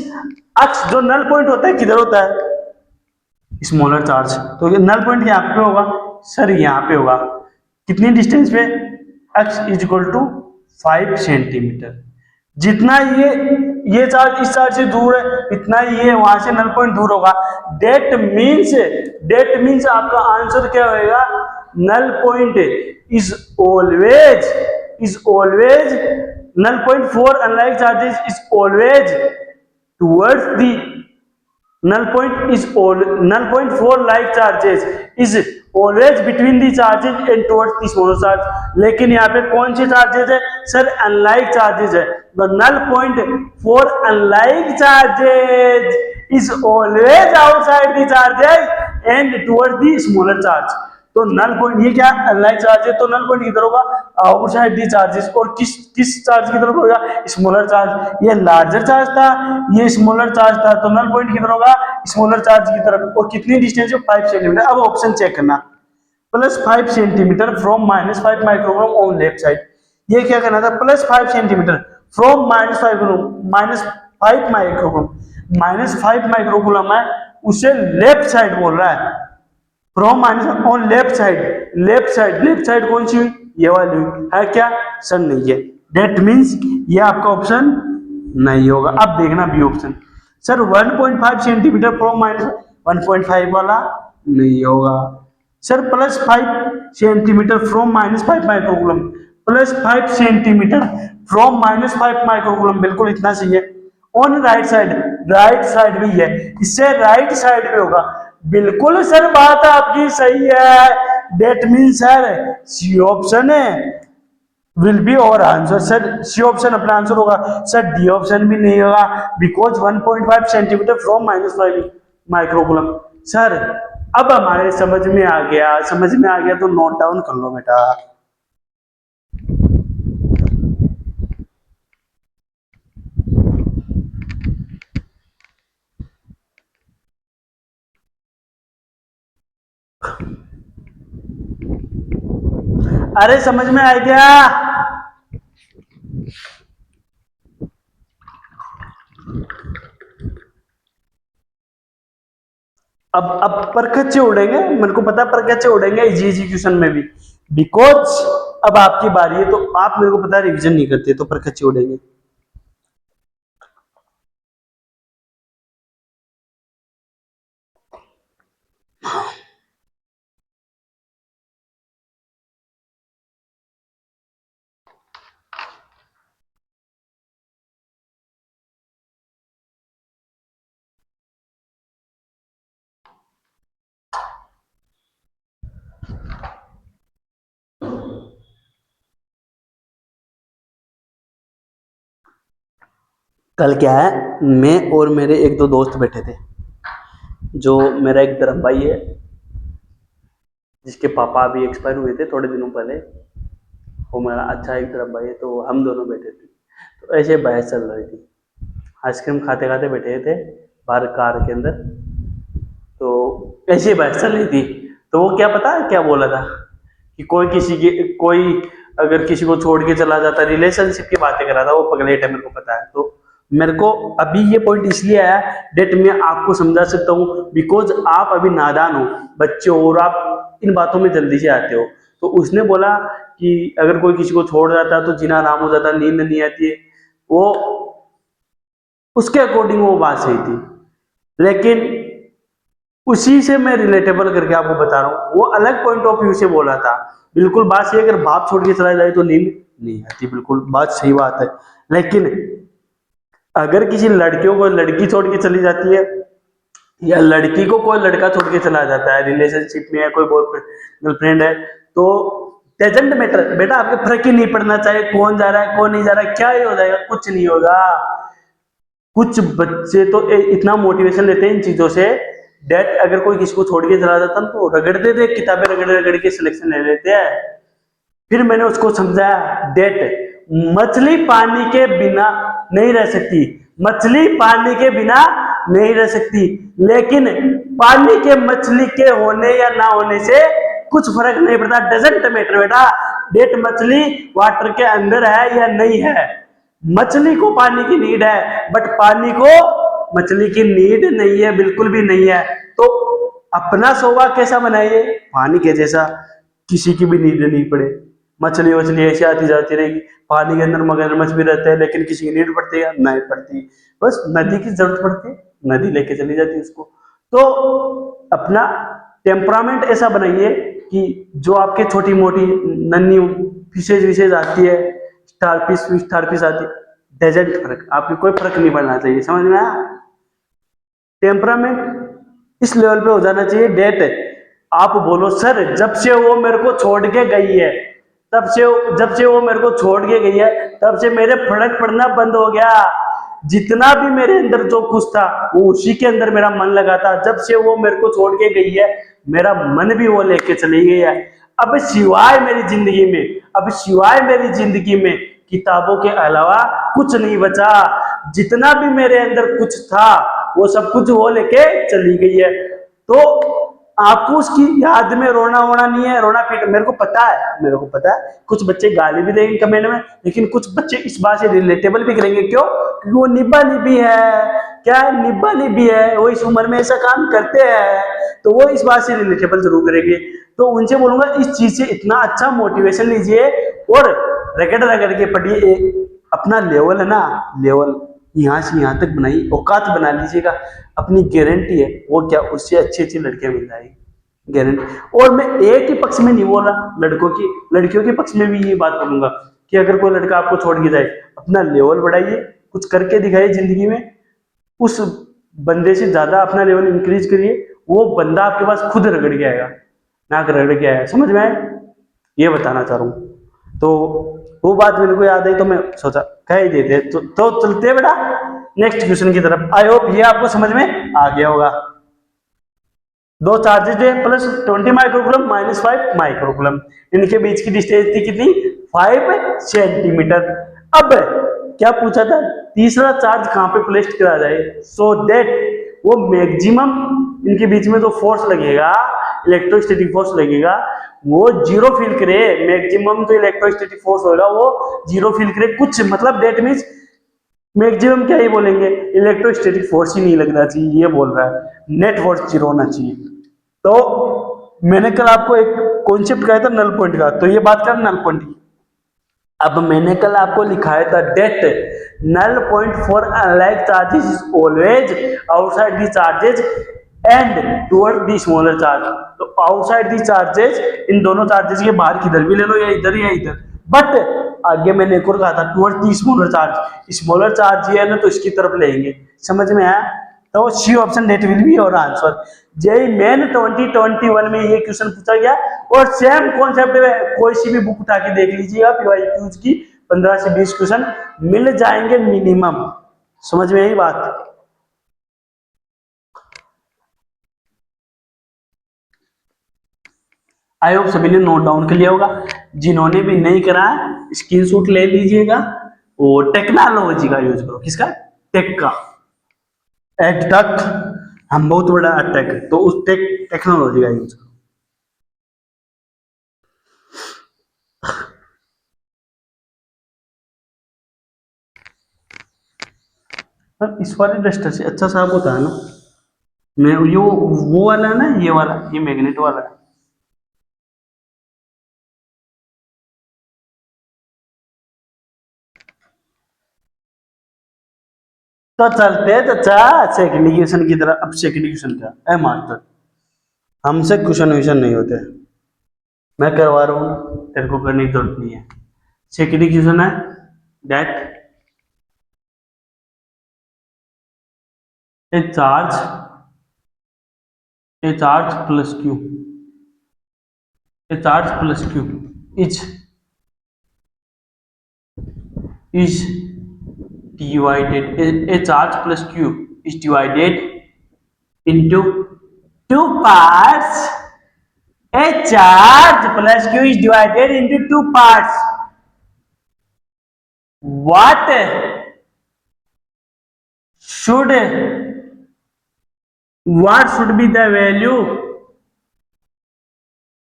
अक्स जो नल पॉइंट होता है किधर होता है, स्मॉलर चार्ज। तो ये नल पॉइंट यहाँ पे होगा सर, यहाँ पे होगा कितनी डिस्टेंस पे, x = 5 सेंटीमीटर। जितना ये चार्ज इस चार्ज से दूर है, इतना ही ये वहां से नल पॉइंट दूर होगा। डेट मीन्स आपका आंसर क्या होगा, null point is always null point for unlike charges is always towards the null point for like charges is always between the charges and towards the smaller charge। लेकिन यहाँ पे कौन से charges है sir, unlike charges है। तो null point for unlike charges is always outside the charges and towards the smaller charge। तो null point ये क्या अनलाइक चार्ज है, तो नल पॉइंट किधर होगा, आउटसाइड दी चार्जेस। और किस चार्ज की तरफ होगा, स्मॉलर चार्ज। ये लार्जर चार्ज था, ये स्मॉलर चार्ज था, तो नल पॉइंट किधर होगा, स्मॉलर चार्ज की तरफ। और कितनी डिस्टेंस है, 5 सेंटीमीटर। अब ऑप्शन चेक करना, +5 centimetre from -5 microgram on left side. ये क्या करना था, +5 सेंटीमीटर फ्रॉम -5 माइक्रोग्राम, -5 माइक्रोग्राम है, उसे लेफ्ट साइड बोल रहा है। फ्रॉम ऑन लेफ्ट साइड कौन सी हुई, ये वाली हुई है क्या, सर नहीं है। डेट मीन्स ये आपका ऑप्शन नहीं होगा। अब देखना B option, sir 1.5 centimetre from -1.5 वाला नहीं होगा। Sir +5 centimetre from -5 microcoulomb, +5 centimetre from -5 microcoulomb, बिल्कुल इतना सही है। ऑन राइट साइड भी है, इससे राइट साइड पे होगा। बिल्कुल सर बात आपकी सही है। That mean sir C option है will be our answer. Sir C option अपना आंसर होगा। सर डी ऑप्शन भी नहीं होगा, because 1.5 centimetre from -5 microcoulomb. Sir अब हमारे समझ में आ गया तो नोट डाउन कर लो बेटा। अरे समझ में आ गया। अब पर कच्चे उड़ेंगे, मेरे को पता है पर कच्चे उड़ेंगे इजी क्वेश्चन में भी, बिकॉज अब आपकी बारी है। तो आप मेरे को पता है रिवीजन नहीं करते, तो पर कच्चे उड़ेंगे। कल क्या है, मैं और मेरे एक दो दोस्त बैठे थे। जो मेरा एक धर्म भाई है, जिसके पापा अभी एक्सपायर हुए थे थोड़े दिनों पहले, वो मेरा अच्छा एक धर्म भाई है। तो हम दोनों बैठे थे, तो ऐसे बहस चल रही थी। आइसक्रीम खाते खाते बैठे थे बाहर कार के अंदर, तो ऐसे बहस चल रही थी। तो वो क्या पता क्या बोला था कि कोई अगर किसी को छोड़ के चला जाता, रिलेशनशिप की बातें कर रहा था। वो पगलेट है, मेरे को पता है। तो मेरे को अभी ये पॉइंट इसलिए आया, डेट मैं आपको समझा सकता हूँ, बिकॉज आप अभी नादान हो, बच्चे हो, और आप इन बातों में जल्दी से आते हो। तो उसने बोला कि अगर कोई किसी को छोड़ जाता तो जीना आराम हो जाता, नींद नहीं आती है। वो उसके अकॉर्डिंग वो बात सही थी, लेकिन उसी से मैं रिलेटेबल करके आपको बता रहा हूँ। वो अलग पॉइंट ऑफ व्यू से बोला था। बिल्कुल बात सही है, अगर बाप छोड़ के चला जाए तो नींद नहीं आती, बिल्कुल बात सही बात है। लेकिन अगर किसी लड़कियों को लड़की छोड़ के चली जाती है, या लड़की को कोई लड़का छोड़ के चला जाता है, रिलेशनशिप में है, कोई बॉयफ्रेंड गर्लफ्रेंड है, तो डजंट मैटर बेटा, आपके फर्क ही नहीं पड़ना चाहिए कौन जा रहा है कौन नहीं जा रहा है, क्या ही हो जाएगा, कुछ नहीं होगा। कुछ बच्चे तो इतना मोटिवेशन लेते हैं इन चीजों से, डेट अगर कोई किसी को छोड़ के चला जाता है तो रगड़ते थे, किताबें रगड़ के सिलेक्शन ले लेते हैं। फिर मैंने उसको समझाया, डेट मछली पानी के बिना नहीं रह सकती, मछली पानी के बिना नहीं रह सकती, लेकिन पानी के मछली के होने या ना होने से कुछ फर्क नहीं पड़ता। डजंट मैटर बेटा, डेट मछली वाटर के अंदर है या नहीं है, मछली को पानी की नीड है, बट पानी को मछली की नीड नहीं है, बिल्कुल भी नहीं है। तो अपना स्वभाव कैसा बनाइए, पानी के जैसा, किसी की भी नीड नहीं पड़े। मछली वछली ऐसी आती जाती रहेगी। पानी के अंदर मगरमच्छ भी रहते हैं, लेकिन किसी की नीड पड़ती है नहीं पड़ती, बस नदी की जरूरत पड़ती है, नदी लेके चली जाती है उसको। तो अपना टेम्परामेंट ऐसा बनाइए कि जो आपके छोटी मोटी नन्ही फिशेज विशेज आती है, स्टार फिश आती है, डजेंट फर्क, आपको कोई फर्क नहीं पड़ना चाहिए, समझ में आया? टेम्परामेंट इस लेवल पे हो जाना चाहिए। डेट आप बोलो सर जब से वो मेरे को छोड़ के गई है, जब से वो मेरे को छोड़ के गई है तब से मेरे फर्क पड़ना बंद हो गया। जितना भी मेरे अंदर जो कुछ था वो उसी के अंदर मेरा मन लगा था। जब से वो मेरे को छोड़ के गई है मेरा मन भी वो लेके चली गई है। अब सिवाय मेरी जिंदगी में किताबों के अलावा कुछ नहीं बचा। जितना भी मेरे अंदर कुछ था वो सब कुछ वो लेके चली गई है। तो आपको उसकी याद में रोना वोना नहीं है, रोना पीट, मेरे को पता है कुछ बच्चे गाली भी देंगे कमेंट में, लेकिन कुछ बच्चे इस बात से रिलेटेबल भी करेंगे। क्यों? क्योंकि वो निब्बा निब्बी है। क्या है? निब्बा निब्बी है, वो इस उम्र में ऐसा काम करते हैं, तो वो इस बात से रिलेटेबल जरूर करेंगे। तो उनसे बोलूंगा इस चीज से इतना अच्छा मोटिवेशन लीजिए और रगड़ के पढ़िए। अपना लेवल है ना, लेवल यहाँ से यहाँ तक बनाइए, औकात बना लीजिएगा। अपनी गारंटी है वो क्या, उससे अच्छी अच्छी लड़कियां मिल जाएगी, गारंटी। और मैं एक ही पक्ष में नहीं बोल रहा, लड़कियों के पक्ष में भी ये बात बोलूंगा कि अगर कोई लड़का आपको छोड़ के जाए, अपना लेवल बढ़ाइए, कुछ करके दिखाइए जिंदगी में, उस बंदे से ज्यादा अपना लेवल इंक्रीज करिए, वो बंदा आपके पास खुद रगड़ के आएगा, ना रगड़ के आएगा। समझ में आए? ये बताना चाह रहा हूँ। तो वो बात मेरे को याद आई तो मैं सोचा कह ही देते। तो चलते बेटा नेक्स्ट क्वेश्चन की तरफ। आई होप ये आपको समझ में आ गया होगा। दो चार्जेज है प्लस 20 माइक्रोकूलम माइनस 5 माइक्रोकूलम, इनके बीच की डिस्टेंस थी कितनी? 5 सेंटीमीटर। अब क्या पूछा था? तीसरा चार्ज कहां पे प्लेस करा जाए सो दैट वो मैक्सिमम इनके बीच में जो फोर्स लगेगा, इलेक्ट्रोस्टैटिक फोर्स लगेगा, वो जीरो फील करे। मैक्सिमम जो इलेक्ट्रोस्टैटिक फोर्स होगा वो जीरो फील करे। कुछ मतलब दैट मीन्स मैक्सिमम क्या ही बोलेंगे, इलेक्ट्रोस्टैटिक फोर्स ही नहीं लगना चाहिए, ये बोल रहा है, नेट फोर्स जीरो होना चाहिए। तो मैंने कल आपको एक कॉन्सेप्ट कहा था नल पॉइंट का, तो ये बात कर नल पॉइंट की। अब मैंने कल आपको लिखाया था that null point for unlike charges is always outside the charges and toward the smaller charge. तो आउटसाइड दी चार्जेस, इन दोनों चार्जेस के बाहर किधर भी ले लो, या इधर, बट आगे मैंने एक और कहा था टुवर्ड दी स्मॉलर चार्ज ये है ना, तो इसकी तरफ लेंगे। समझ में आया? तो C option that will be your answer. JEE Main 2021 में ये क्वेश्चन पूछा गया, और सेम कॉन्सेप्ट में कोई सी भी बुक उठा के देख लीजिएगा, पीवाईक्यूज की 15 से 20 क्वेश्चन मिल जाएंगे मिनिमम। समझ में आई बात? आई होप सभी ने नोट डाउन कर लिया होगा। जिन्होंने भी नहीं करा स्क्रीनशॉट ले लीजिएगा, और टेक्नोलॉजी का यूज करो। किसका? टेक का। एडटक, हम बहुत बड़ा अटैक है, तो उस टेक्नोलॉजी का यूज करो। इस वाले डस्टर से अच्छा साफ होता है ना। मैं ये वो वाला है ना, ये मैग्नेट वाला है। तो चलते हैं चाचा सेकंड क्वेश्चन की तरह। अब सेकंड क्वेश्चन क्या है मास्टर, हमसे क्वेश्चन विश्चन नहीं होते, मैं करवा रहा हूँ, तेरे को करने की जरूरत नहीं है। सेकंड क्वेश्चन है that A charge plus Q is divided, a charge plus q is divided into two parts. A charge plus q is divided into two parts. What should be the value?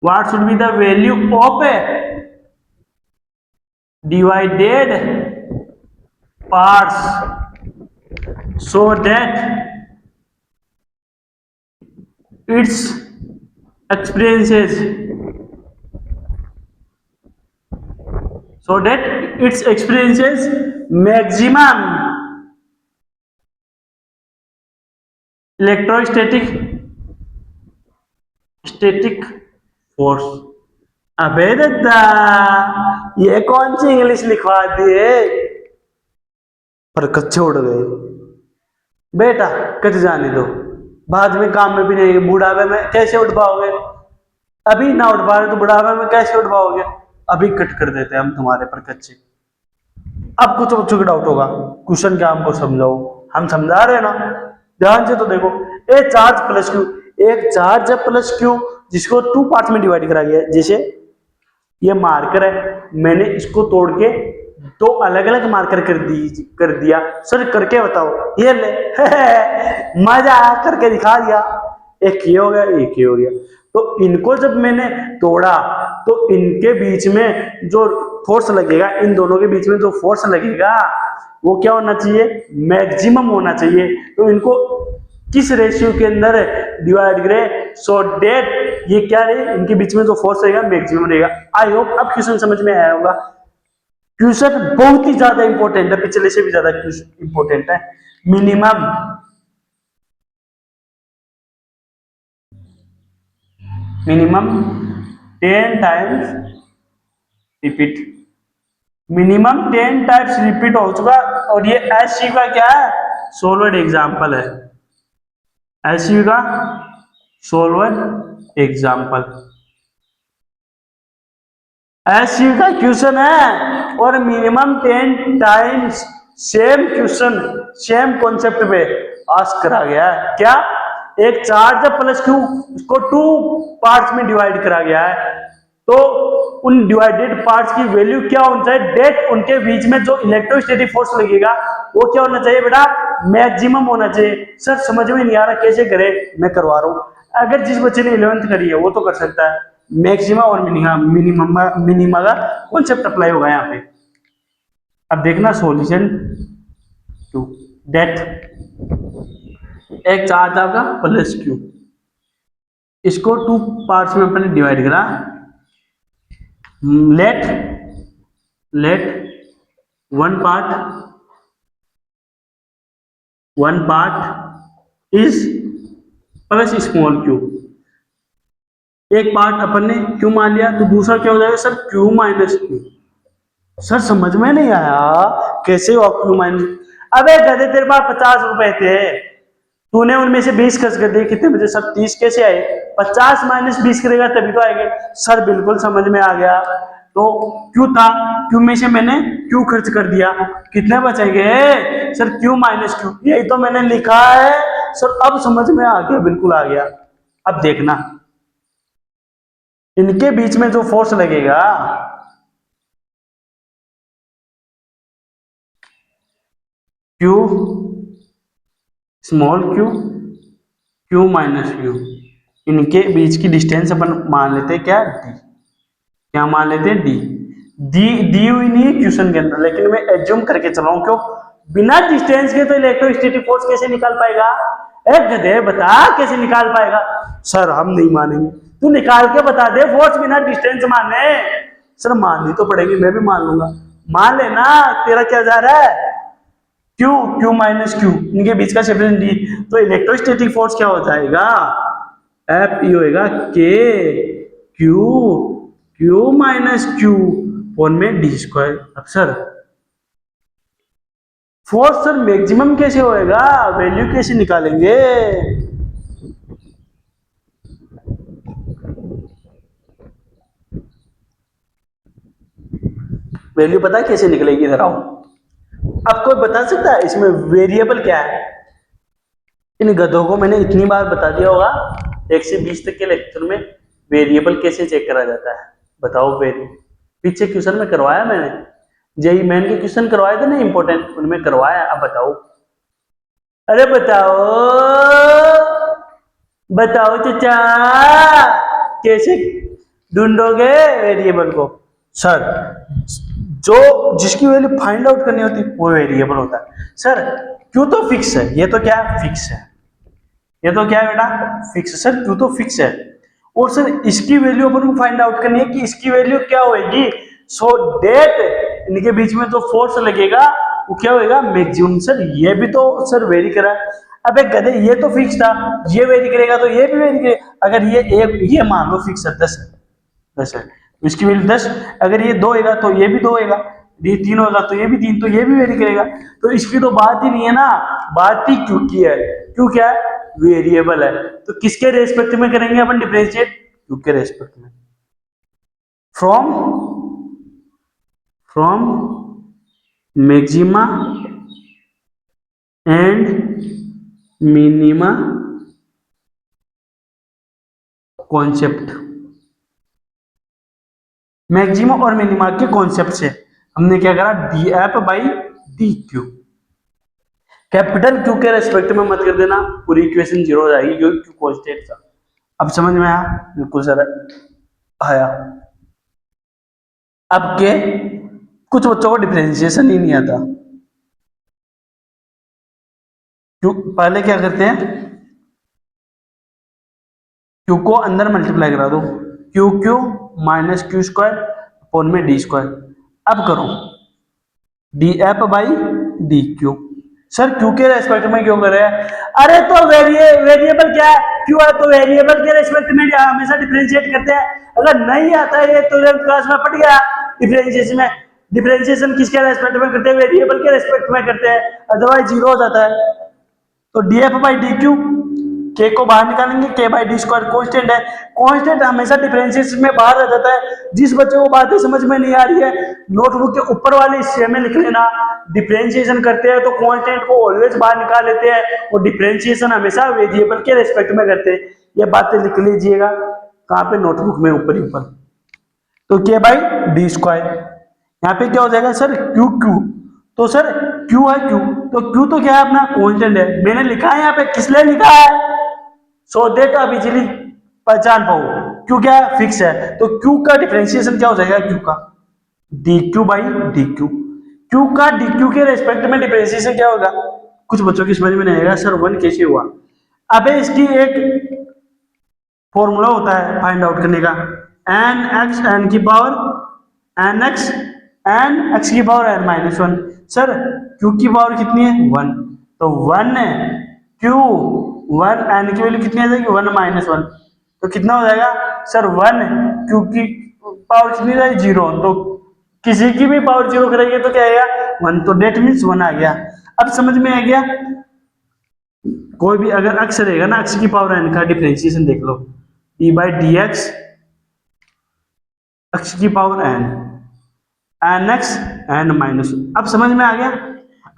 What should be the value of divided parts so that its experiences so that it experiences maximum electrostatic static force। अबे दद्दा, ये कौन सी English लिखवा दी है? पर कच्चे उड़ गए बेटा, कट जाने दो, बाद में काम में भी नहीं, बुढ़ापे में कैसे उठ पाओगे? अभी ना उठ पा रहे तो बुढ़ापे में कैसे उठ पाओगे? अभी कट कर देते हैं हम तुम्हारे पर कच्चे। अब कुछ बच्चों का डाउट होगा, क्वेश्चन क्या हमको समझाओ, हम समझा रहे हैं ना, ध्यान से तो देखो। ए चार्ज प्लस क्यू, एक चार्ज है प्लस क्यू जिसको 2 पार्ट्स में डिवाइड करा गया है। जैसे ये मार्कर है, मैंने इसको तोड़ के 2 अलग अलग मार्कर कर दिया। सर करके बताओ, ये ले मजा करके दिखा दिया। एक ये हो गया, एक ये हो गया। तो इनको जब मैंने तोड़ा तो इनके बीच में जो फोर्स लगेगा, इन दोनों के बीच में जो फोर्स लगेगा वो क्या होना चाहिए? मैक्सिमम होना चाहिए। तो इनको किस रेशियो के अंदर डिवाइड करें सो डेट ये क्या रहे, इनके बीच में जो फोर्स रहेगा मैक्सिमम रहेगा। आई होप अब क्वेश्चन समझ में आया होगा। क्वेश्चन बहुत ही ज्यादा इंपॉर्टेंट है, पिछले से भी ज्यादा इंपॉर्टेंट है। Minimum minimum 10 times repeat, minimum 10 times repeat हो चुका। और ये एसयू का क्या है? सोलवर्ड एग्जाम्पल है, एसयू का सोलवर्ड एग्जाम्पल, एसयू का क्वेश्चन है। और minimum 10 times same question, same concept पे आस्क करा गया है। क्या? एक चार्ज प्लस क्यू, उसको 2 पार्ट्स में डिवाइड करा गया है। तो उन डिवाइडेड पार्ट्स की वैल्यू क्या होनी चाहिए? डेट उनके बीच में जो इलेक्ट्रोस्टैटिक फोर्स लगेगा वो क्या होना चाहिए बेटा? मैक्सिमम होना चाहिए। सर समझ में नहीं आ रहा कैसे करें, मैं करवा रहा हूं। अगर जिस बच्चे ने 11th करी है वो तो कर सकता है। मैक्सिमम और मिनिमा का कॉन्सेप्ट अप्लाई होगा यहाँ पे। अब देखना सॉल्यूशन टू डेट, एक चार्ज आपका प्लस क्यू, इसको 2 पार्ट्स में अपने डिवाइड करा। Let one part is plus small Q. एक पार्ट अपन ने क्यू मान लिया तो दूसरा क्या हो जाएगा? Sir q minus Q. Sir समझ में नहीं आया कैसे हो आप क्यू माइनस? अबे गधे, तेरे पास 50 रुपए थे, तूने उनमें से 20 खर्च कर दिए, कितने बचे? सर 30 कैसे आए? 50 माइनस 20 करेगा तभी तो आएंगे। सर बिल्कुल समझ में आ गया। तो क्यू था, क्यू में से मैंने क्यू खर्च कर दिया, कितने बचेंगे? सर क्यू माइनस क्यू, यही तो मैंने लिखा है। सर अब समझ में आ गया, बिल्कुल आ गया। अब देखना इनके बीच में जो फोर्स लगेगा Q small Q, Q minus Q, इनके बीच की डिस्टेंस अपन मान लेते हैं क्या? डी। क्या मान लेते हैं? डी। दी हुई नहीं है क्वेश्चन के अंदर, लेकिन मैं एज्यूम करके चल रहा हूं। क्यों? बिना डिस्टेंस के तो इलेक्ट्रोस्टैटिक फोर्स कैसे निकाल पाएगा? एक गधे बता कैसे निकाल पाएगा? सर हम नहीं मानेंगे, तू निकाल के बता दे फोर्स बिना डिस्टेंस माने। सर माननी तो पड़ेगी, मैं भी मान लूंगा। मान लेना, तेरा क्या जा रहा है? क्यू, क्यू माइनस क्यू, इनके बीच का सेपरेशन डी। तो इलेक्ट्रोस्टैटिक फोर्स क्या हो जाएगा? एफ ई होएगा के Q, Q minus Q one में डी स्क्वायर। अब सर फोर्स सर मैक्सिमम कैसे होएगा? वैल्यू कैसे निकालेंगे? वैल्यू पता है कैसे निकलेगी? इधर आओ। अब कोई बता सकता है इसमें वेरिएबल क्या है? इन गधों को मैंने इतनी बार बता दिया होगा 1 से 20 तक के लेक्चर में वेरिएबल कैसे चेक करा जाता है। बताओ वेरिएबल, पीछे क्वेश्चन में करवाया मैंने, जेई मेन के क्वेश्चन करवाए थे ना इंपॉर्टेंट, उनमें करवाया। अब बताओ, अरे बताओ बताओ चाचा, कैसे ढूंढोगे वेरिएबल को? सर जो जिसकी वैल्यू फाइंड आउट करनी होती है वो वेरिएबल होता है। सर क्यों तो फिक्स है, ये तो क्या फिक्स है, ये तो क्या है बेटा? फिक्स है। सर क्यों तो फिक्स है, और सर इसकी वैल्यू अपन को फाइंड आउट करनी है कि इसकी वैल्यू क्या होगी सो डेट इनके बीच में जो फोर्स लगेगा वो क्या होगा, मैक्सिमम। सर ये भी तो सर वेरी करा। अबे गधे, ये तो फिक्स था, ये वेरी करेगा तो ये भी वेरी करेगा। अगर ये मान लो फिक्स है 10 है, 10 है, इसकी वैल्यू 10। अगर ये 2 होगा तो ये भी 2 होगा, ये 3 होगा तो ये भी 3, तो ये भी वेरी करेगा। तो इसकी तो बात ही नहीं है ना, बात ही क्यू की है। क्यू क्या है, वेरिएबल है। तो किसके रेस्पेक्ट में करेंगे अपन डिफरेंशिएट, क्यू के रेस्पेक्ट में। From maxima and minima concept, maxima और मिनिमा के कॉन्सेप्ट से हमने क्या करा, D f by D Q. Capital Q के रेस्पेक्ट में मत कर देना, पूरी इक्वेशन जीरो हो जाएगी क्योंकि क्यू कांस्टेंट था। अब समझ में आया, बिल्कुल सर आया। अब के कुछ बच्चों को डिफरेंशिएशन ही नहीं आता। क्यू पहले क्या करते हैं, क्यू को अंदर मल्टीप्लाई करा दो, Q Q minus Q square upon में डी स्क्वायर। अब करो D f by D Q. Sir Q के रेस्पेक्ट में क्यों कर रहे हैं, अरे तो वेरिएबल क्या है, क्यू है तो वेरिएबल के रेस्पेक्ट में हमेशा डिफरेंशिएट करते हैं। अगर नहीं आता है ये तो क्लास में पढ़ गया डिफरेंशिएशन में, डिफरेंशिएशन किसके रेस्पेक्ट में करते हैं, वेरिएबल के रेस्पेक्ट में करते हैं, अदरवाइज जीरो हो जाता है। तो D f by D Q, के को बाहर निकालेंगे, के बाई डी स्क्वायर कांस्टेंट है, कांस्टेंट हमेशा डिफरेंशिएशन में बाहर आ जाता है। जिस बच्चे को बातें समझ में नहीं आ रही है, नोटबुक के ऊपर वाले हिस्से में लिख लेना, डिफरेंशिएशन करते हैं तो कांस्टेंट को ऑलवेज बाहर निकाल लेते हैं और डिफरेंशिएशन हमेशा वेरिएबल के रेस्पेक्ट में करते हैं। ये बातें लिख लीजिएगा कहाँ पे, नोटबुक में ऊपर ही ऊपर। तो के बाई डी स्क्वायर, यहाँ पे क्या हो जाएगा सर, क्यू क्यू। तो सर क्यू है, क्यू तो क्यू तो क्या है अपना कांस्टेंट है, मैंने लिखा है यहाँ पे, किस लिए लिखा है, सो दैट आप इजीली पहचान पाओ। क्यू क्या है, फिक्स है। तो क्यू का डिफरेंशिएशन क्या हो जाएगा, क्यू का D Q by D Q. Q का डी क्यू के रेस्पेक्ट में डिफरेंशिएशन क्या होगा, कुछ बच्चों की समझ में नहीं आएगा सर 1 कैसे हुआ। अबे इसकी एक फॉर्मूला होता है फाइंड आउट करने का, एन एक्स एन की पावर एन एक्स की power n minus 1। Sir q की पावर कितनी है, 1, तो 1 है क्यू 1, एन की वैल्यू कितनी आ जाएगी, 1 माइनस 1, तो कितना हो जाएगा सर 1, क्यू की पावर कितनी आ जाएगी, 0, तो किसी की भी पावर 0 करेंगे तो क्या आएगा, 1, तो डेट मीन्स 1 आ गया। अब समझ में आ गया, कोई भी अगर अक्स रहेगा ना, अक्स की पावर एन का डिफरेंशिएशन देख लो, d by d x x की power n, n x n minus. अब समझ में आ गया।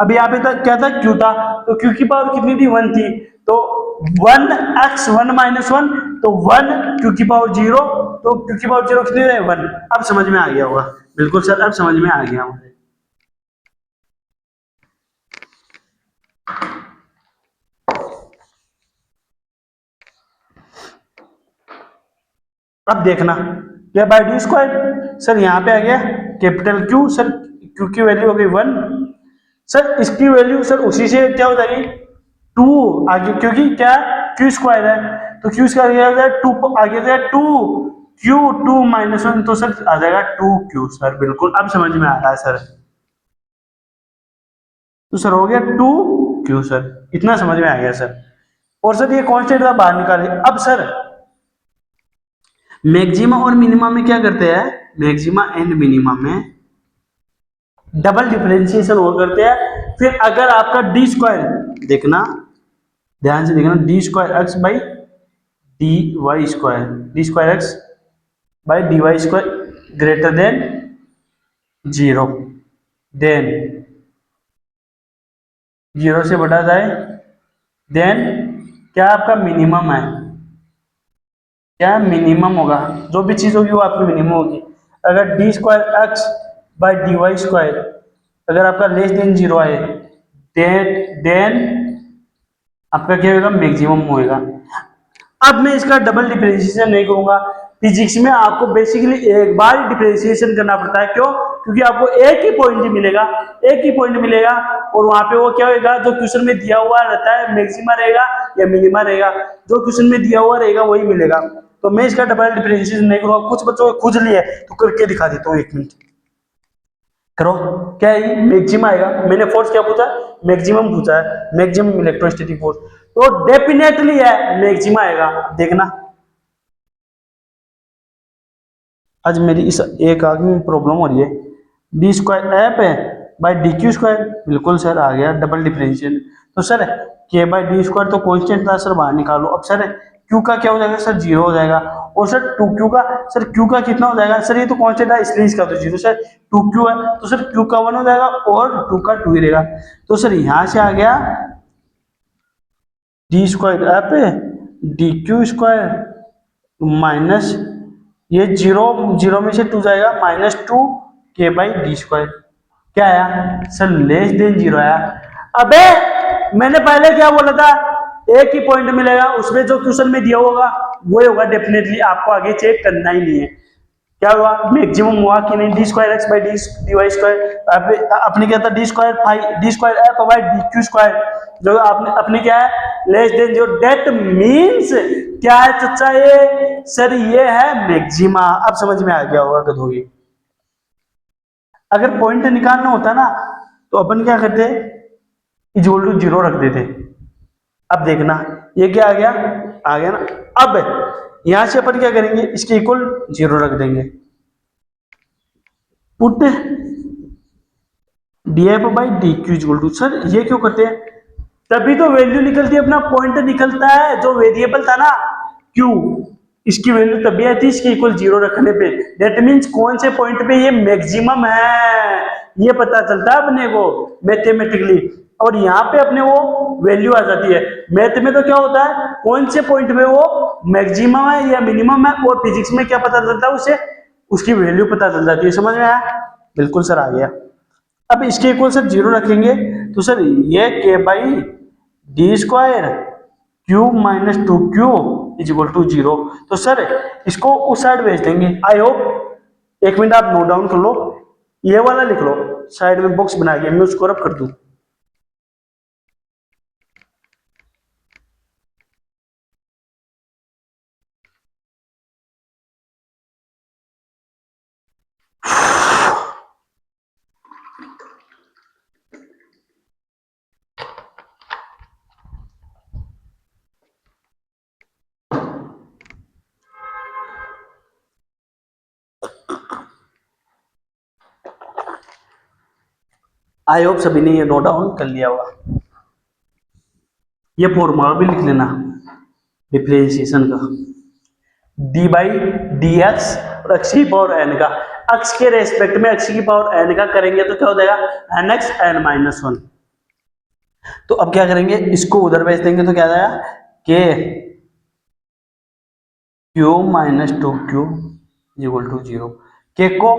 अब यहाँ पे तक क्या था, क्यू था, तो क्यू की पावर कितनी थी, 1 थी, तो 1 एक्स 1 माइनस 1, तो 1 क्यू की पावर 0, तो क्यू की पावर 0 कितनी है, 1। अब समझ में आ गया होगा, बिल्कुल सर अब समझ में आ गया मुझे। अब देखना क्या बाई डी स्क्वायर, सर यहाँ पे आ गया कैपिटल क्यू, सर क्यू की वैल्यू हो गई 1, सर इसकी वैल्यू सर उसी से क्या हो जाएगी 2 आगे, क्योंकि क्या क्यू स्क्वायर है, तो क्यू स्क्वायर क्या हो जाएगा 2 आगे जाएगा 2 क्यू 2 माइनस 1, तो सर आ जाएगा 2 क्यू। सर बिल्कुल अब समझ में आ रहा है सर, तो सर हो गया 2 क्यू, सर इतना समझ में आ गया सर। और सर ये कांस्टेंट था बाहर निकाले। अब सर मैक्सिमा और मिनिमा में क्या करते हैं, मैक्सिमा एंड मिनिमा में डबल डिफरेंशिएशन हो करते हैं। फिर अगर आपका डी स्क्वायर देखना, ध्यान से देखना, d square x by d y square, d square x by d y square greater than 0, then 0 से बढ़ा जाए, देन क्या आपका मिनिमम है, क्या मिनिमम होगा, जो भी चीज होगी वो आपकी मिनिमम होगी। अगर d square x by d y square अगर आपका लेस देन 0 आए, देन आपका क्या होगा, मैक्सिमम होएगा। अब मैं इसका डबल डिफरेंशिएशन नहीं करूंगा, फिजिक्स में आपको बेसिकली एक बार डिफरेंशिएशन करना पड़ता है। क्यों, क्योंकि आपको एक ही पॉइंट मिलेगा, एक ही पॉइंट मिलेगा, और वहां पे वो क्या होगा, जो क्वेश्चन में दिया हुआ रहता है मैक्सिमा रहेगा या मिनिमा रहेगा, जो क्वेश्चन में दिया हुआ रहेगा वही मिलेगा। तो मैं इसका डबल डिफरेंशिएशन नहीं करूंगा। कुछ बच्चों को खुद लिए तो करके दिखा देता हूँ, 1 मिनट। करो, क्या है मैक्सिमम आएगा। मैंने फोर्स क्या पूछा, मैक्सिमम पूछा है, मैक्सिमम इलेक्ट्रोस्टैटिक फोर्स, तो डेफिनेटली है मैक्सिमम आएगा। देखना आज मेरी इस एक आग में प्रॉब्लम हो रही है। डी स्क्वायर ऐप है बाई डी क्यू स्क्वायर, बिल्कुल सर आ गया डबल डिफरेंशियल। तो सर के बाई डी स्क्वायर तो कॉन्स्टेंट था सर, बाहर निकालो। अब सर क्यू का क्या हो जाएगा सर, जीरो हो जाएगा। और सर टू क्यू का, सर क्यू का कितना हो जाएगा सर, ये तो कॉन्स्टेंट है इसलिए इसका तो जीरो। सर टू क्यू है तो सर क्यू का वन हो जाएगा और टू का टू ही रहेगा। तो सर यहां से आ गया D square app D Q square minus ये जीरो, जीरो में से टू जाएगा, माइनस टू के बाई डी स्क्वायर। क्या आया सर, लेस देन जीरो आया। अबे मैंने पहले क्या बोला था, एक ही पॉइंट मिलेगा, उसमें जो क्वेश्चन में दिया होगा वो होगा डेफिनेटली, आपको आगे चेक करना ही नहीं है। क्या हुआ, मैक्सिमम हुआ कि नहीं, d square x by d y square. अपने क्या था, D square F by D Q square, जो आपने अपने क्या है लेस देन जो, डेट मीन्स क्या है चच्चा, ये सर ये है मैक्सिमा। अब समझ में आ गया होगा गधोगी। अगर पॉइंट निकालना होता ना तो अपन क्या करते, इक्वल टू जीरो रख देते। अब देखना ये क्या आ गया ना। अब यहां से अपन क्या करेंगे, इसके इक्वल जीरो रख देंगे। Put d f by D q equal to, sir ये क्यों करते हैं, तभी तो वैल्यू निकलती है, अपना पॉइंट निकलता है। जो वेरिएबल था ना क्यू, इसकी वैल्यू तभी आती है इसके इक्वल जीरो रखने पे। दैट मीन्स कौन से पॉइंट पे ये मैक्सिमम है ये पता चलता है अपने को मैथमेटिकली, और यहाँ पे अपने वो वैल्यू आ जाती है। मैथ में तो क्या होता है, कौन से पॉइंट पे वो मैक्सिमम है या मिनिमम है, और फिजिक्स में क्या पता चलता है, उसे उसकी वैल्यू पता चल जाती है। समझ में आया, बिल्कुल सर आ गया। अब इसके इक्वल सर जीरो रखेंगे तो सर ये k by d square q minus two q is equal to zero. तो सर इसको उस साइड भेज देंगे। आई होप एक मिनट आप नोट डाउन कर लो, ये वाला लिख लो साइड में बॉक्स बना के, मैं उसको रब कर दूं। आई होप सभी ने ये नोट डाउन कर लिया होगा। ये फॉर्मूला भी लिख लेना डिफरेंशिएशन का, डी बाई डी एक्स और एक्स की पावर एन का, एक्स के रेस्पेक्ट में एक्स की पावर एन का करेंगे तो क्या हो जाएगा, n x n minus one. तो अब क्या करेंगे, इसको उधर भेज देंगे तो क्या आ जाएगा, k q minus two q equal to zero. K को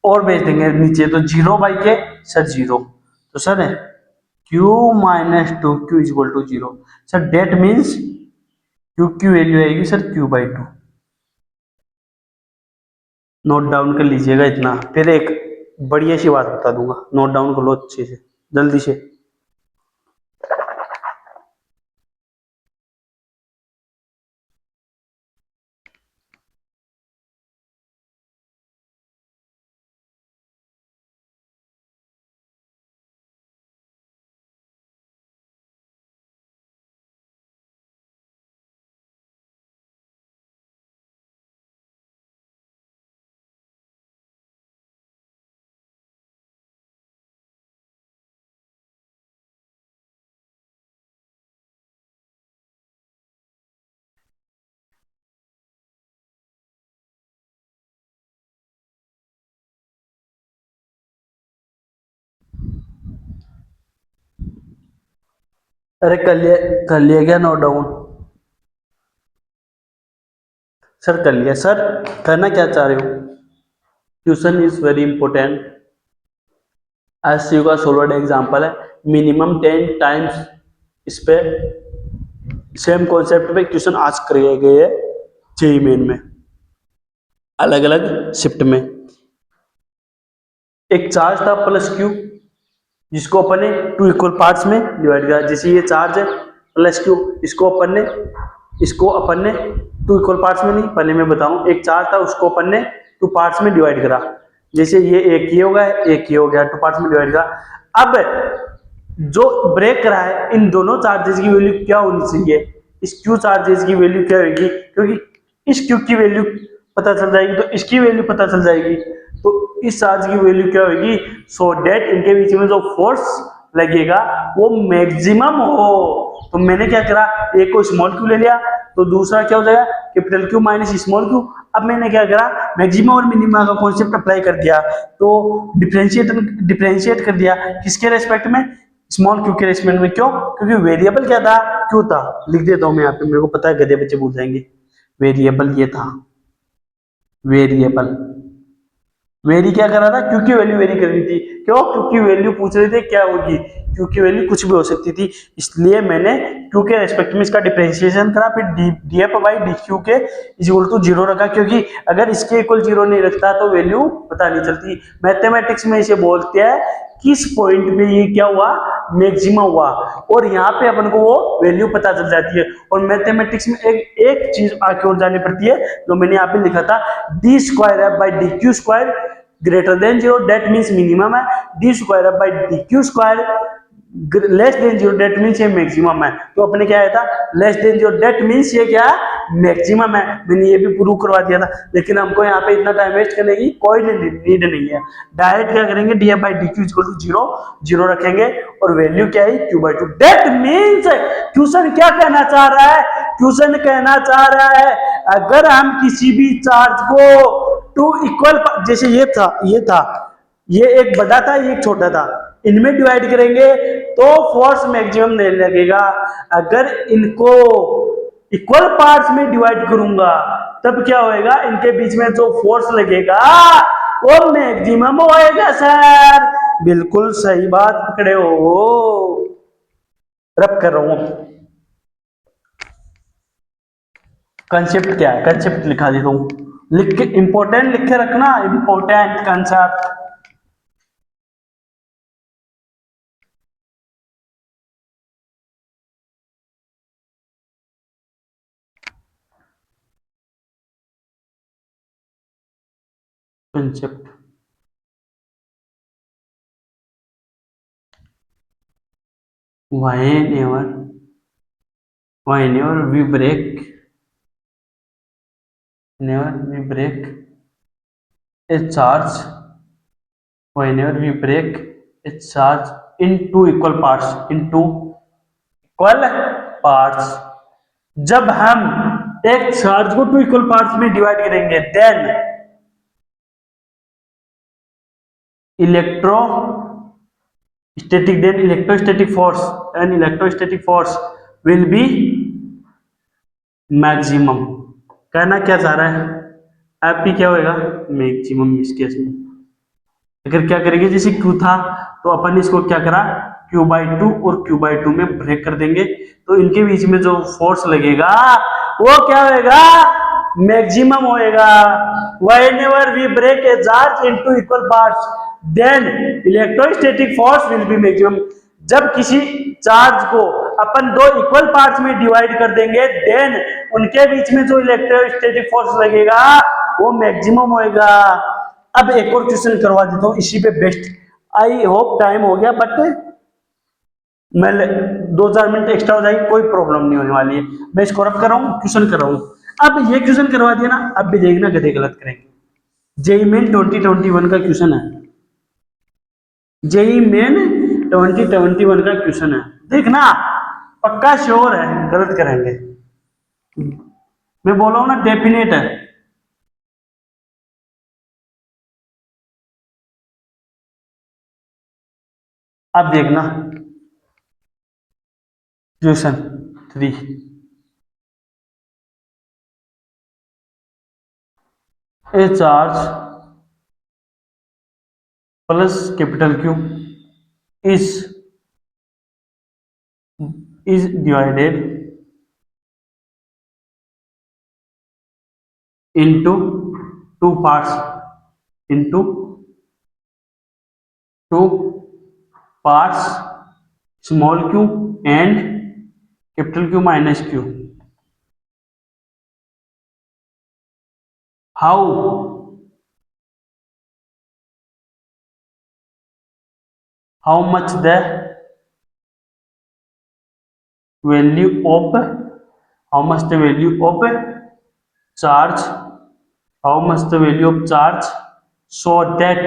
और भेज देंगे नीचे तो zero by k sir zero. तो sir q minus two q equal to zero. Sir that means q की वैल्यू आएगी sir q by two. Note down कर लीजिएगा इतना, फिर एक बढ़िया सी बात बता दूंगा, नोट डाउन कर लो अच्छे से जल्दी से। अरे कर लिया क्या नोट डाउन, सर कर लिया। सर करना क्या चाह रहे हो, क्वेश्चन इज वेरी इंपॉर्टेंट। एससीयू का सोलवर्ड एग्जांपल है, मिनिमम 10 टाइम्स इस पे सेम कॉन्सेप्ट पे क्वेश्चन आज करे गए हैं जेईई मेन में, अलग अलग शिफ्ट में। एक चार्ज था प्लस क्यू, जिसको अपन ने टू इक्वल पार्ट्स में डिवाइड किया। जैसे ये चार्ज है प्लस क्यू, इसको अपन ने टू इक्वल पार्ट्स में नहीं, पहले मैं बताऊं, एक चार्ज था उसको अपन ने टू पार्ट्स में डिवाइड करा। जैसे ये एक ही होगा, एक ही हो गया, टू पार्ट्स में डिवाइड का। अब जो ब्रेक करा है इन दोनों चार्जेस की वैल्यू क्या होनी चाहिए, इस क्यू चार्जेस की वैल्यू क्या होगी, क्योंकि इस क्यू की वैल्यू पता चल जाएगी तो इसकी वैल्यू पता चल जाएगी, तो इस चार्ज की वैल्यू क्या होगी, सो डेट इनके बीच में जो फोर्स लगेगा वो मैक्सिमम हो। तो मैंने क्या करा, एक को स्मॉल क्यू ले लिया, तो दूसरा क्या हो जाएगा, capital Q minus small Q. अब मैंने क्या करा, मैक्सिमम और मिनिमम का कॉन्सेप्ट अप्लाई कर दिया, तो डिफरेंशिएट कर दिया किसके रेस्पेक्ट में, स्मॉल क्यू के रेस्पेक्ट में। क्यों, क्योंकि वेरिएबल क्या था, क्यू था। लिख देता हूं मैं यहाँ पे, मेरे को पता है गधे बच्चे भूल जाएंगे। वेरिएबल ये था, वेरिएबल वेरी क्या कर रहा था, क्यू की वैल्यू वेरी कर रही थी। क्यों, क्यू की वैल्यू पूछ रहे थे क्या होगी, क्यू की वैल्यू कुछ भी हो सकती थी, इसलिए मैंने क्यू के रेस्पेक्ट में इसका डिफरेंशिएशन करा, फिर D f by D Q के इक्वल टू जीरो रखा, क्योंकि अगर इसके इक्वल जीरो नहीं रखता तो वैल्यू पता नहीं चलती। मैथमेटिक्स में इसे बोलते हैं किस पॉइंट पे ये क्या हुआ, मैक्सिमम हुआ, और यहाँ पे अपन को वो वैल्यू पता चल जाती है। और मैथमेटिक्स में एक चीज आगे और जानी पड़ती है, जो मैंने यहाँ पे लिखा था, D square F by D Q square greater than zero, that means minimum है, D square F by D Q square less than zero, that means ये मैक्सिमम है। तो अपने क्या आया था, less than zero, that means ये क्या है, मैक्सिमम है। मैंने ये भी प्रूव करवा दिया था, लेकिन हमको यहाँ पे इतना टाइम वेस्ट करने की कोई नीड नहीं है। डायरेक्ट क्या करेंगे, d f by D q equal to zero, zero रखेंगे, और वैल्यू क्या है, q by two. That means question क्या कहना चाह रहा है, क्वेश्चन कहना चाह रहा है अगर हम किसी भी चार्ज को टू इक्वल, जैसे ये एक बड़ा था, ये एक छोटा था, इनमें डिवाइड करेंगे तो फोर्स मैक्सिमम नहीं लगेगा। अगर इनको इक्वल पार्ट्स में डिवाइड करूंगा तब क्या होएगा, इनके बीच में जो फोर्स लगेगा वो मैक्सिमम होएगा। सर बिल्कुल सही बात पकड़े हो, रब कर रहा हूं। कंसेप्ट क्या है, कंसेप्ट लिखा देता हूं, लिख के इंपॉर्टेंट लिख के रखना, important concept. Concept whenever we break a charge, whenever we break a charge into equal parts, जब हम एक चार्ज को टू इक्वल पार्ट्स में डिवाइड करेंगे, then electrostatic force will be maximum। कहना क्या चाह रहा है, आपकी क्या होएगा, मैक्सिमम इस केस में। अगर क्या करेंगे, जैसे क्यू था तो अपन इसको क्या करा, क्यू बाई टू और क्यू बाई टू में ब्रेक कर देंगे, तो इनके बीच में जो फोर्स लगेगा वो क्या होएगा, मैक्सिमम होएगा। whenever we break a charge into equal parts then electrostatic force will be maximum। जब किसी चार्ज को अपन दो इक्वल पार्ट्स में डिवाइड कर देंगे, देन उनके बीच में जो इलेक्ट्रोस्टैटिक फोर्स लगेगा वो मैक्सिमम होएगा। अब एक और क्वेश्चन करवा देता हूं इसी पे बेस्ट। आई होप टाइम हो गया, बट मैं 2-4 मिनट एक्स्ट्रा हो जाएगी, कोई प्रॉब्लम नहीं होने वाली है। मैं इसको रब कर रहा हूँ, क्वेश्चन कर रहा हूँ। अब ये क्वेश्चन करवा दिया ना, अब भी देखना गधे गलत करेंगे। जेई मेन 2021 का क्वेश्चन है, जेई मेन 2021 का क्वेश्चन है, देखना पक्का श्योर है गलत करेंगे। मैं बोल रहा हूं ना, डेफिनेट है। अब देखना question 3, A charge plus capital Q is divided into two parts, into two parts, small q and capital Q minus q। how how much the value of how much the value of charge how much the value of charge so that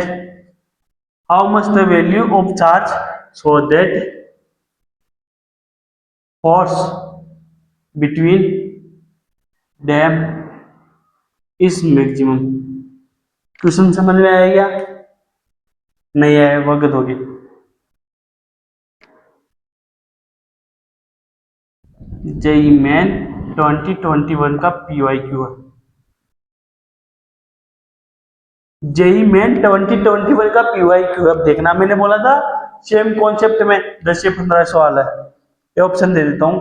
how much the value of charge so that force between them is maximum। Question समझ में आएगा? नहीं आया वक्त होगी। JEE Main 2021 का PYQ है। JEE Main 2021 का PYQ। अब देखना, मैंने बोला था सेम कॉन्सेप्ट में 10 से 15 सवाल है। ये ऑप्शन दे देता हूं,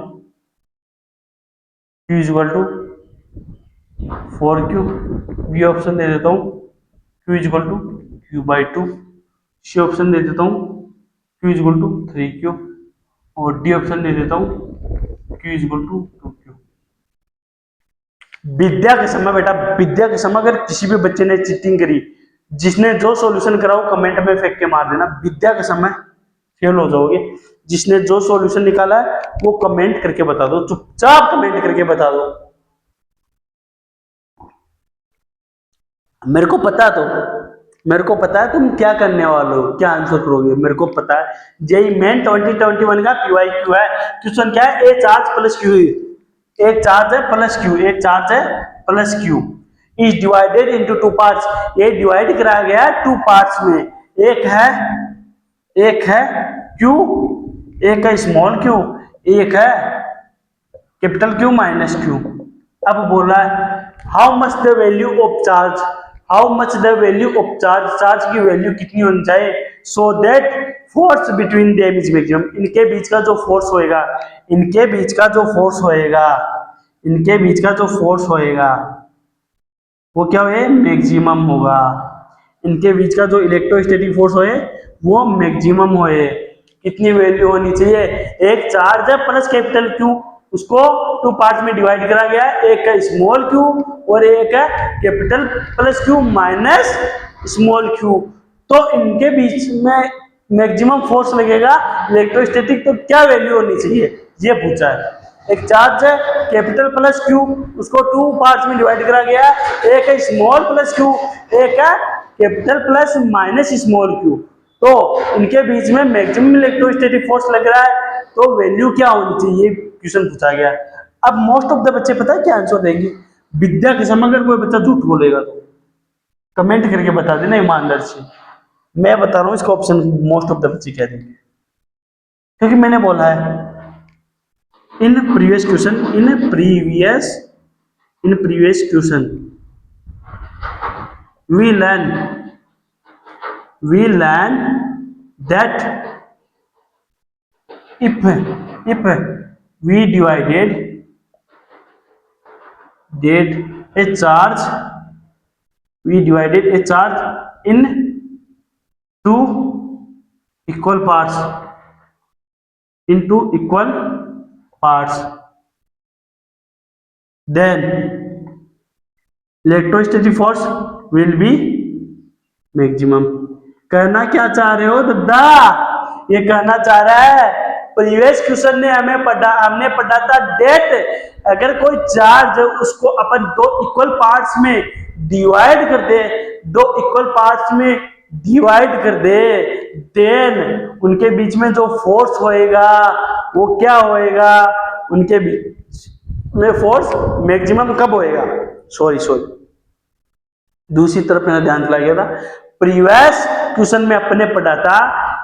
Q equal to 4Q। B option दे देता हूं, Q equal to Q/2। C option दे देता हूं, Q इक्वल टू 3Q। और डी ऑप्शन दे देता हूं, Q इक्वल टू 2Q। विद्या के समय बेटा, विद्या के समय अगर किसी भी बच्चे ने चीटिंग करी, जिसने जो सॉल्यूशन करा वो कमेंट में फेंक के मार देना। विद्या के समय फेल हो जाओगे। जिसने जो सॉल्यूशन निकाला है वो कमेंट करके बता दो, चुपचाप कमेंट करके बता दो। मेरे को पता है तुम क्या करने वाले हो, क्या आंसर करोगे, मेरे को पता है। जेई मेन 2021 का PYQ है। क्वेश्चन क्या है? ए चार्ज प्लस क्यू, एक चार्ज है प्लस क्यू, एक चार्ज है plus Q is divided into two parts. ये डिवाइड कराया गया है टू पार्ट्स में। एक है क्यू, एक है स्मॉल क्यू, एक है कैपिटल क्यू माइनस क्यू। अब बोला है how much the value of charge, how much the value of charge, charge की वैल्यू कितनी होनी चाहिए so that force between them is maximum. इनके बीच का जो फोर्स होएगा, इनके बीच का जो फोर्स होएगा, इनके बीच का जो फोर्स होएगा वो क्या होए? मैक्सिमम होगा। इनके बीच का जो इलेक्ट्रोस्टैटिक फोर्स होए वो मैक्सिमम होए। कितनी वैल्यू होनी चाहिए? एक चार्ज है प्लस कैपिटल क्यू, उसको टू पार्ट्स में डिवाइड करा गया है। एक है स्मॉल क्यू और एक है capital plus Q minus small Q. तो इनके बीच में मैक्सिमम फोर्स लगेगा इलेक्ट्रोस्टैटिक, तो क्या वैल्यू होनी चाहिए ये पूछा है। एक चार्ज है कैपिटल प्लस क्यू, उसको टू पार्ट्स में डिवाइड करा गया है। एक है स्मॉल प्लस क्यू, एक है capital plus minus small Q. तो इनके बीच में मैक्सिमम इलेक्ट्रोस्टैटिक फोर्स लग रहा है, तो वैल्यू क्या होनी चाहिए क्वेश्चन पूछा गया। अब मोस्ट ऑफ द बच्चे पता है क्या आंसर देंगे? विद्या के समय अगर कोई बच्चा झूठ बोलेगा तो कमेंट करके बता देना ईमानदार से। मैं बता रहा हूं इसका ऑप्शन मोस्ट ऑफ द बच्चे क्या देंगे, क्योंकि मैंने बोला है in previous question we learn that if we divided a charge in two equal parts then electrostatic force will be maximum. कहना क्या चाह रहे हो दादा? ये कहना चाह रहा है प्रीवियस क्वेश्चन ने हमने पढ़ा था डेट, अगर कोई चार्ज उसको अपन दो इक्वल पार्ट्स में डिवाइड कर दे देन उनके बीच में जो फोर्स होएगा वो क्या होएगा? उनके बीच में फोर्स मैक्सिमम कब होएगा? सॉरी दूसरी तरफ मेरा ध्यान चला गया था। प्रीवियस क्वेश्चन में अपने पढ़ा था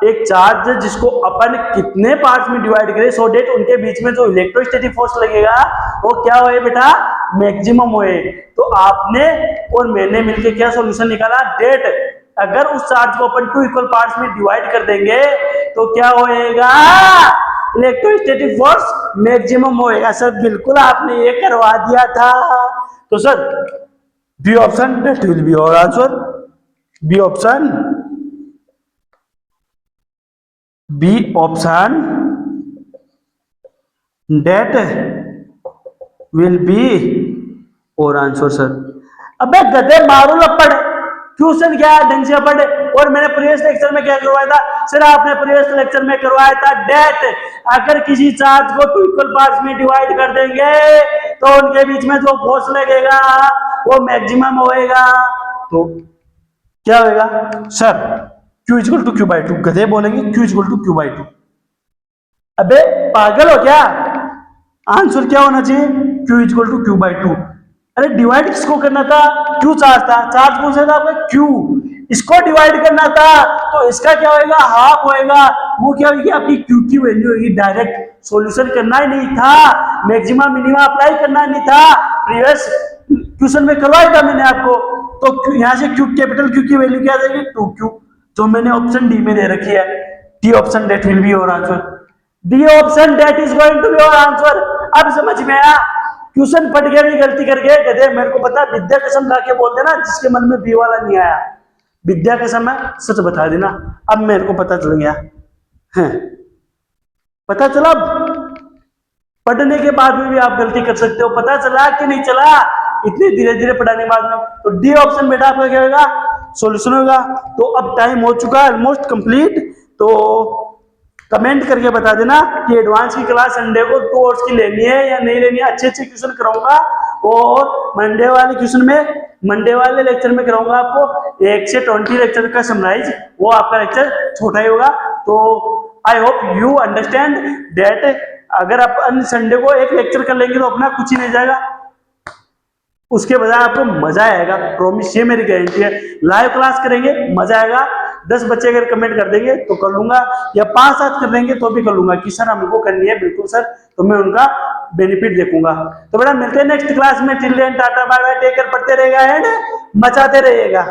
एक चार्ज जिसको अपन कितने पार्ट्स में डिवाइड करें सो डेट उनके बीच में जो इलेक्ट्रोस्टैटिक फोर्स लगेगा वो क्या होए बेटा? मैक्सिमम होए। तो आपने और मैंने मिलकर क्या सॉल्यूशन निकाला? डेट अगर उस चार्ज को अपन टू इक्वल पार्ट्स में डिवाइड कर देंगे तो क्या होएगा? इलेक्ट्रोस्टैटिक फोर्स मैक्सिमम होएगा। सर बिल्कुल आपने ये करवा दिया था। तो sir B option that will be our answer. B option that will be our answer sir. अबे गधे मारो लपड़, ट्यूशन क्या है ढंग से पढ़। और मैंने प्रीवियस लेक्चर में क्या करवाया था सर, आपने प्रीवियस लेक्चर में करवाया था डेट, अगर किसी चार्ज को 2 इक्वल पार्ट्स में डिवाइड कर देंगे तो उनके बीच में जो फोर्स लगेगा वो मैक्सिमम होएगा। तो क्या होएगा sir, Q equal to Q by two, गधे बोलेंगे Q equal to Q by two. अबे पागल हो क्या, आंसर क्या होना चाहिए Q equal to Q by two. अरे डिवाइड किसको करना था, Q चार्ज था, चार्ज कौन सा था आपका Q, इसको डिवाइड करना था तो इसका क्या होएगा हाफ होएगा, वो क्या होगी आपकी Q की वैल्यू होगी। डायरेक्ट सॉल्यूशन करना ही नहीं था, मैक्सिमा मिनिमा अप्लाई करना नहीं था, प्रीवियस क्वेश्चन में करवाया था मैंने आपको। तो यहां से Q कैपिटल Q की वैल्यू क्या आ जाएगी 2Q, जो मैंने ऑप्शन डी में दे रखी है। D option that will be your answer, D option that is going to be your answer. अब समझ में आया, क्वेश्चन पढ़ के भी गलती करके गधे, मेरे को पता विद्या कसम खा के बोल देना जिसके मन में बी वाला नहीं आया, विद्या कसम है सच बता देना। अब मेरे को पता चल गया है, पता चला, पढ़ने के बाद में भी आप गलती कर सकते हो, पता चला कि नहीं चला इतने धीरे धीरे पढ़ाने के बाद में। तो डी ऑप्शन बेटा आपका क्या होगा सॉल्यूशन होगा। तो अब टाइम हो चुका है ऑलमोस्ट कंप्लीट, तो कमेंट करके बता देना कि एडवांस की क्लास संडे को 2 आवर्स की लेनी है या नहीं लेनी है। अच्छे अच्छे क्वेश्चन कराऊंगा और मंडे वाले लेक्चर में कराऊंगा आपको 1 से 20 लेक्चर का समराइज, वो आपका लेक्चर छोटा ही होगा। तो I hope you understand that अगर आप संडे को एक लेक्चर कर लेंगे तो अपना कुछ ही नहीं जाएगा, उसके बजाय आपको मजा आएगा, प्रॉमिस, ये मेरी गारंटी है। लाइव क्लास करेंगे मजा आएगा, 10 बच्चे अगर कमेंट कर देंगे तो कर लूंगा, या 5-7 कर देंगे तो भी कर लूंगा कि सर हमको करनी है बिल्कुल सर, तो मैं उनका बेनिफिट देखूंगा। तो बेटा मिलते हैं नेक्स्ट क्लास में, till then tata bye bye, take care, पढ़ते रहेगा एंड मचाते रहिएगा।